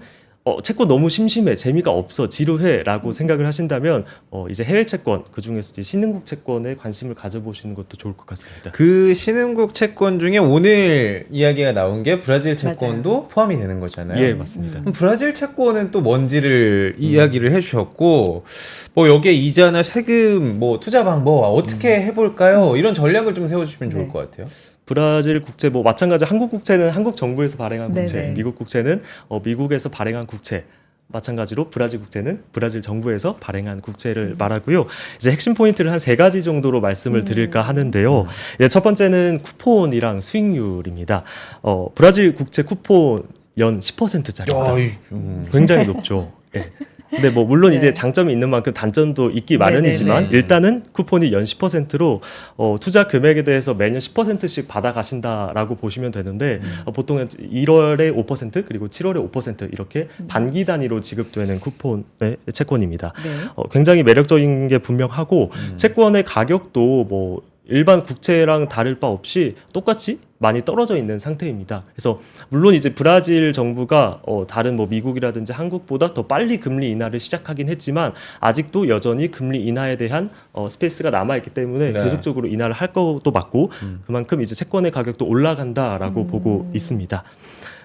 채권 너무 심심해, 재미가 없어, 지루해라고 생각을 하신다면 이제 해외 채권 그 중에서 이제 신흥국 채권에 관심을 가져보시는 것도 좋을 것 같습니다. 그 신흥국 채권 중에 오늘 이야기가 나온 게 브라질 채권도 맞아요. 포함이 되는 거잖아요. 예, 맞습니다. 그럼 브라질 채권은 또 뭔지를 이야기를 해주셨고, 뭐 여기에 이자나 세금, 뭐 투자 방법 어떻게 해볼까요? 이런 전략을 좀 세워주시면 좋을 네. 것 같아요. 브라질 국채 뭐 마찬가지 한국 국채는 한국 정부에서 발행한 국채, 네네. 미국 국채는 미국에서 발행한 국채. 마찬가지로 브라질 국채는 브라질 정부에서 발행한 국채를 말하고요. 이제 핵심 포인트를 한 3가지 정도로 말씀을 드릴까 하는데요. 이제 첫 번째는 쿠폰이랑 수익률입니다. 브라질 국채 쿠폰 연 10%짜리입니다. 굉장히 높죠. 예. 근데 뭐 물론 네. 이제 장점이 있는 만큼 단점도 있기 마련이지만 네네네. 일단은 쿠폰이 연 10%로 투자 금액에 대해서 매년 10%씩 받아가신다라고 보시면 되는데 보통은 1월에 5% 그리고 7월에 5% 이렇게 반기 단위로 지급되는 쿠폰의 채권입니다. 네. 굉장히 매력적인 게 분명하고 채권의 가격도 뭐 일반 국채랑 다를 바 없이 똑같이 많이 떨어져 있는 상태입니다. 그래서 물론 이제 브라질 정부가 다른 뭐 미국이라든지 한국보다 더 빨리 금리 인하를 시작하긴 했지만 아직도 여전히 금리 인하에 대한 스페이스가 남아 있기 때문에 네. 계속적으로 인하를 할 것도 맞고 그만큼 이제 채권의 가격도 올라간다라고 보고 있습니다.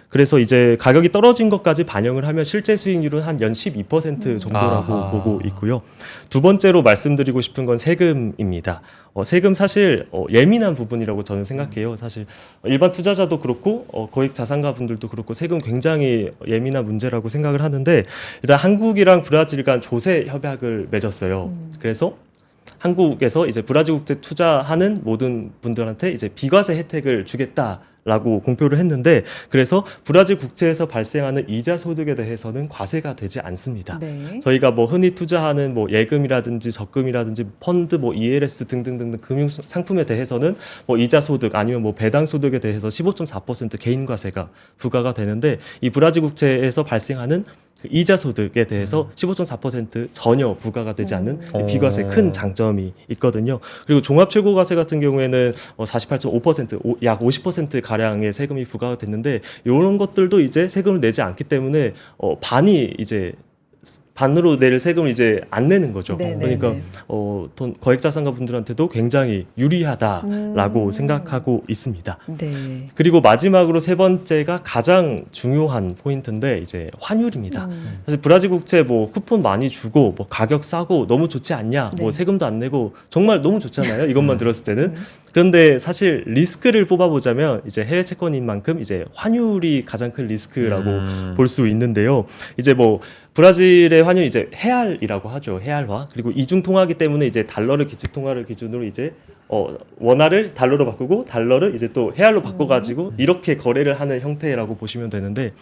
그래서 이제 가격이 떨어진 것까지 반영을 하면 실제 수익률은 한 연 12% 정도라고 아하. 보고 있고요. 두 번째로 말씀드리고 싶은 건 세금입니다. 세금 사실 예민한 부분이라고 저는 생각해요. 사실 일반 투자자도 그렇고 거액 자산가 분들도 그렇고 세금 굉장히 예민한 문제라고 생각을 하는데 일단 한국이랑 브라질 간 조세 협약을 맺었어요. 그래서 한국에서 이제 브라질 국채 투자하는 모든 분들한테 이제 비과세 혜택을 주겠다. 라고 공표를 했는데 그래서 브라질 국채에서 발생하는 이자 소득에 대해서는 과세가 되지 않습니다. 네. 저희가 뭐 흔히 투자하는 뭐 예금이라든지 적금이라든지 펀드 뭐 ELS 등등등 금융 상품에 대해서는 뭐 이자 소득 아니면 뭐 배당 소득에 대해서 15.4% 개인 과세가 부과가 되는데 이 브라질 국채에서 발생하는 그 이자 소득에 대해서 15.4% 전혀 부과가 되지 않는 비과세 큰 장점이 있거든요. 그리고 종합 최고과세 같은 경우에는 48.5% 약 50% 가량의 세금이 부과가 됐는데 이런 것들도 이제 세금을 내지 않기 때문에 반이 이제 반으로 낼 세금을 이제 안 내는 거죠. 네네네. 그러니까 돈 거액자산가 분들한테도 굉장히 유리하다라고 생각하고 있습니다. 네. 그리고 마지막으로 세 번째가 가장 중요한 포인트인데 이제 환율입니다. 사실 브라질 국채 뭐 쿠폰 많이 주고 뭐 가격 싸고 너무 좋지 않냐, 네. 뭐 세금도 안 내고 정말 너무 좋잖아요. 이것만 들었을 때는. 그런데 사실 리스크를 뽑아보자면 이제 해외 채권인 만큼 이제 환율이 가장 큰 리스크라고 볼 수 있는데요. 이제 뭐 브라질의 환율이 이제 헤알이라고 하죠. 헤알화. 그리고 이중 통화기 때문에 이제 달러를 기준 통화를 기준으로 이제 원화를 달러로 바꾸고 달러를 이제 또 헤알로 바꿔가지고 이렇게 거래를 하는 형태라고 보시면 되는데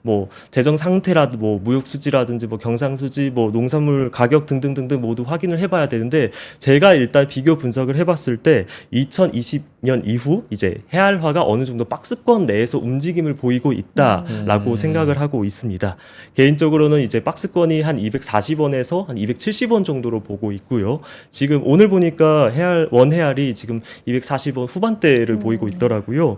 뭐 재정 상태라든지 뭐 무역 수지라든지 뭐 경상 수지 뭐 농산물 가격 등등등등 모두 확인을 해봐야 되는데 제가 일단 비교 분석을 해봤을 때 2020년 이후 이제 헤알화가 어느 정도 박스권 내에서 움직임을 보이고 있다라고 생각을 하고 있습니다. 개인적으로는 이제 박스권이 한 240원에서 한 270원 정도로 보고 있고요. 지금 오늘 보니까 원헤알이 지금 240원 후반대를 보이고 있더라고요.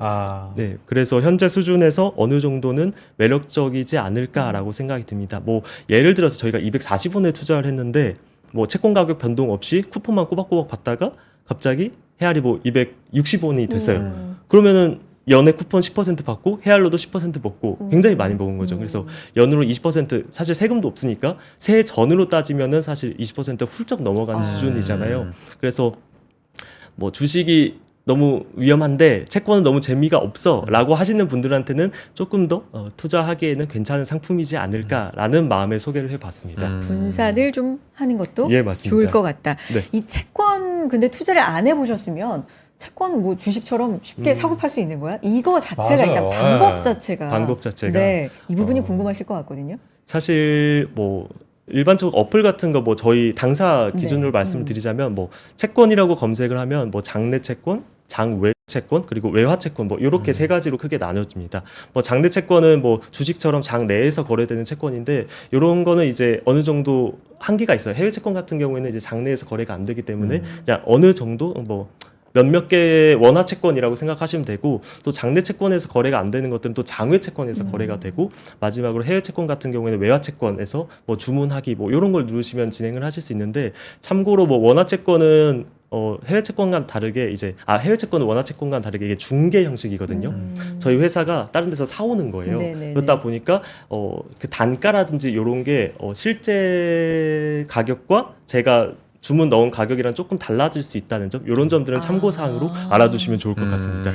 네, 그래서 현재 수준에서 어느 정도는 매력적이지 않을까라고 생각이 듭니다. 뭐 예를 들어서 저희가 240원에 투자를 했는데 뭐 채권 가격 변동 없이 쿠폰만 꼬박꼬박 받다가 갑자기 헤알이 뭐 260원이 됐어요. 그러면은 연에 쿠폰 10% 받고 헤알로도 10% 먹고 굉장히 많이 먹은 거죠. 그래서 연으로 20% 사실 세금도 없으니까 세해 전으로 따지면은 사실 20% 훌쩍 넘어가는 수준이잖아요. 그래서 뭐 주식이 너무 위험한데 채권은 너무 재미가 없어 라고 하시는 분들한테는 조금 더 투자하기에는 괜찮은 상품이지 않을까라는 마음에 소개를 해봤습니다. 분산을 좀 하는 것도 예, 맞습니다. 좋을 것 같다. 네. 이 채권 근데 투자를 안 해보셨으면 채권 뭐 주식처럼 쉽게 사고 팔 수 있는 거야? 이거 자체가 맞아요. 일단 방법 네. 자체가 방법 자체가. 네, 이 부분이 궁금하실 것 같거든요. 사실 뭐 일반적으로 어플 같은 거 뭐 저희 당사 기준으로 네. 말씀을 드리자면 뭐 채권이라고 검색을 하면 뭐 장내 채권, 장외 채권 그리고 외화 채권 뭐 이렇게 세 가지로 크게 나눠집니다. 뭐 장내 채권은 뭐 주식처럼 장 내에서 거래되는 채권인데 이런 거는 이제 어느 정도 한계가 있어요. 해외 채권 같은 경우에는 이제 장내에서 거래가 안 되기 때문에 그냥 어느 정도 뭐 몇몇 개의 원화 채권이라고 생각하시면 되고 또 장내 채권에서 거래가 안 되는 것들은 또 장외 채권에서 거래가 되고 마지막으로 해외 채권 같은 경우에는 외화 채권에서 뭐 주문하기 뭐 이런 걸 누르시면 진행을 하실 수 있는데 참고로 뭐 원화 채권은 해외 채권과는 다르게 이제 해외 채권은 원화 채권과는 다르게 이게 중개 형식이거든요. 저희 회사가 다른 데서 사오는 거예요. 네네네. 그렇다 보니까 그 단가라든지 이런 게 실제 가격과 제가 주문 넣은 가격이랑 조금 달라질 수 있다는 점 이런 점들은 참고 사항으로 알아두시면 좋을 것 같습니다.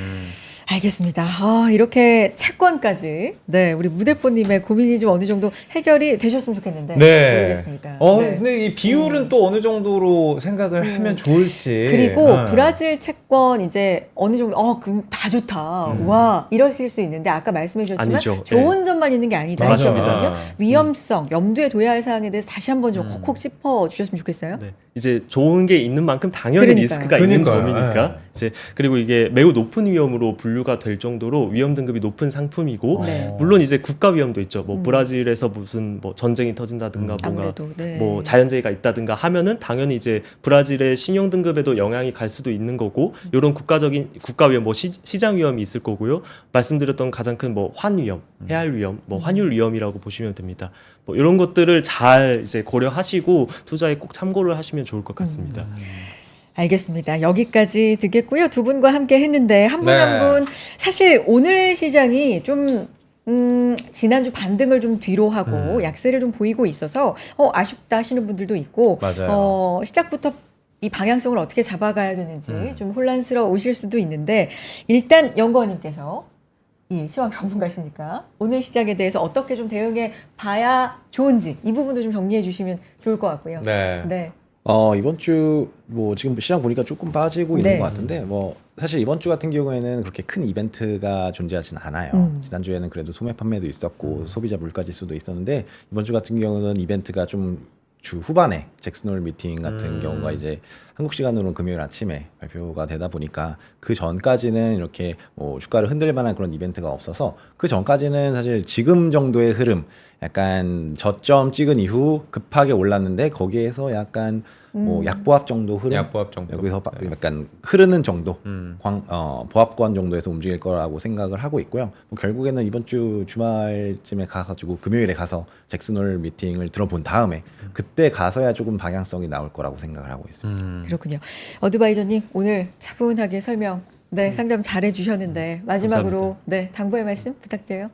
알겠습니다. 이렇게 채권까지 네 우리 무대포님의 고민이 좀 어느 정도 해결이 되셨으면 좋겠는데 모르겠습니다. 네. 근데 이 비율은 또 어느 정도로 생각을 하면 좋을지. 그리고 브라질 채권 이제 어느 정도 그럼 다 좋다. 와 이러실 수 있는데 아까 말씀해 주셨지만 아니죠. 좋은 점만 있는 게 아니다 맞습니다. 했거든요. 위험성, 염두에 둬야 할 사항에 대해서 다시 한번 좀 콕콕 짚어 주셨으면 좋겠어요. 네. 이제 좋은 게 있는 만큼 당연히 그러니까요. 리스크가 있는 그러니까요. 점이니까 네. 이제 그리고 이게 매우 높은 위험으로 분류가 될 정도로 위험 등급이 높은 상품이고 네. 물론 이제 국가 위험도 있죠. 뭐 브라질에서 무슨 뭐 전쟁이 터진다든가 뭔가 아무래도 네. 뭐 자연재해가 있다든가 하면은 당연히 이제 브라질의 신용 등급에도 영향이 갈 수도 있는 거고 이런 국가적인 국가 위험 뭐 시장 위험이 있을 거고요. 말씀드렸던 가장 큰 뭐 환 위험, 헤알 위험, 뭐 환율 위험이라고 보시면 됩니다. 뭐 이런 것들을 잘 이제 고려하시고 투자에 꼭 참고를 하시면 좋을 것 같습니다. 알겠습니다. 여기까지 듣겠고요. 두 분과 함께 했는데 한 분 네. 한 분 사실 오늘 시장이 좀 지난주 반등을 좀 뒤로 하고 약세를 좀 보이고 있어서 아쉽다 하시는 분들도 있고 맞아요. 시작부터 이 방향성을 어떻게 잡아가야 되는지 좀 혼란스러우실 수도 있는데 일단 연구원님께서 이 시황 전문가시니까 오늘 시장에 대해서 어떻게 좀 대응해 봐야 좋은지 이 부분도 좀 정리해 주시면 좋을 것 같고요. 네. 네. 이번 주 뭐 지금 시장 보니까 조금 빠지고 있는 네. 것 같은데 뭐 사실 이번 주 같은 경우에는 그렇게 큰 이벤트가 존재하진 않아요. 지난주에는 그래도 소매 판매도 있었고 소비자 물가 지수도 있었는데 이번 주 같은 경우는 이벤트가 좀 주 후반에 잭슨홀 미팅 같은 경우가 이제 한국 시간으로 금요일 아침에 발표가 되다 보니까 그 전까지는 이렇게 뭐 주가를 흔들 만한 그런 이벤트가 없어서 그 전까지는 사실 지금 정도의 흐름 약간 저점 찍은 이후 급하게 올랐는데 거기에서 약간 뭐 약보합 정도 흐름 약보합 정도. 여기서 약간 흐르는 정도 음. 보합권 정도에서 움직일 거라고 생각을 하고 있고요. 뭐 결국에는 이번 주 주말쯤에 가가지고 금요일에 가서 잭슨홀 미팅을 들어본 다음에 그때 가서야 조금 방향성이 나올 거라고 생각을 하고 있습니다. 그렇군요. 어드바이저님 오늘 차분하게 설명, 네 상담 잘해 주셨는데 마지막으로 감사합니다. 네 당부의 말씀 부탁드려요.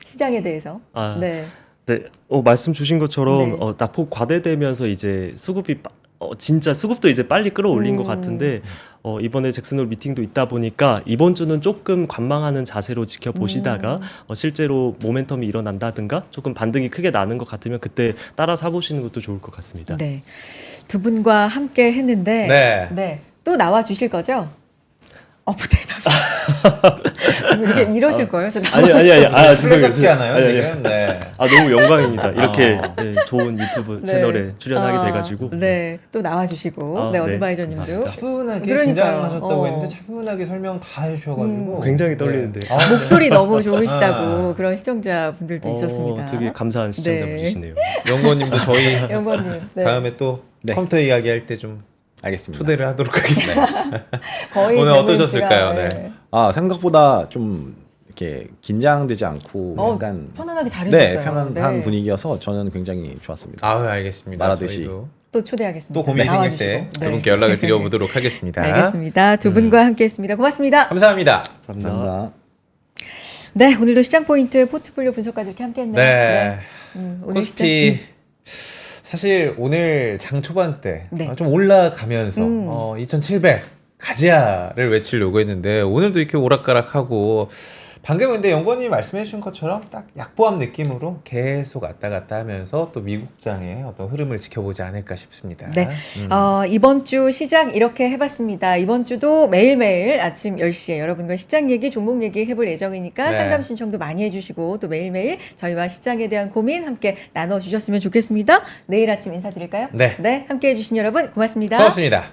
시장에 대해서. 아, 네. 네, 말씀 주신 것처럼 네. 낙폭 과대되면서 이제 수급이 진짜 수급도 이제 빨리 끌어올린 것 같은데 이번에 잭슨홀 미팅도 있다 보니까 이번 주는 조금 관망하는 자세로 지켜보시다가 실제로 모멘텀이 일어난다든가 조금 반등이 크게 나는 것 같으면 그때 따라 사보시는 것도 좋을 것 같습니다. 네. 두 분과 함께 했는데 네. 네. 또 나와 주실 거죠? 대답이 이러실 거예요? 저 아니. 죄송해요. 잡지 않아요 아니, 아니. 지금? 네. 너무 영광입니다. 이렇게 네, 좋은 유튜브 채널에 출연하게 돼가지고. 네. 또 나와 주시고 네, 네. 어드바이저님도 감사합니다. 차분하게 그러니까요. 긴장하셨다고 어. 했는데 차분하게 설명 다 해주셔가지고 굉장히 떨리는데. 네. 아, 목소리 너무 좋으시다고 아. 그런 시청자분들도 있었습니다. 되게 감사한 시청자분이시네요. 연구원님도 저희 영건님 네. 다음에 또 네. 컴퓨터 이야기할 때 좀 알겠습니다. 초대를 하도록 하겠습니다. 거의 오늘 백 어떠셨을까요? 멘트가, 네. 생각보다 좀 이렇게 긴장되지 않고 약간 편안하게 잘해주셨어요. 편안한 네. 분위기여서 저는 굉장히 좋았습니다. 아유 알겠습니다. 말하듯이. 저희도 또 초대하겠습니다. 또 고민 생길 나와주시고. 때 두 네. 분께 연락을 드려보도록 하겠습니다. 알겠습니다. 두 분과 함께했습니다. 고맙습니다. 감사합니다. 감사합니다. 네, 오늘도 시장 포인트 포트폴리오 분석까지 이렇게 함께했네요. 네. 오늘 코스피 사실 오늘 장 초반 때 네. 좀 올라가면서 2,700 가지야를 외치려고 했는데 오늘도 이렇게 오락가락하고 방금 근데 연구원님이 말씀해 주신 것처럼 딱 약보합 느낌으로 계속 왔다 갔다 하면서 또 미국장의 어떤 흐름을 지켜보지 않을까 싶습니다. 네. 이번 주 시장 이렇게 해봤습니다. 이번 주도 매일매일 아침 10시에 여러분과 시장 얘기, 종목 얘기 해볼 예정이니까 네. 상담 신청도 많이 해주시고 또 매일매일 저희와 시장에 대한 고민 함께 나눠주셨으면 좋겠습니다. 내일 아침 인사드릴까요? 네. 함께 해주신 여러분 고맙습니다. 고맙습니다.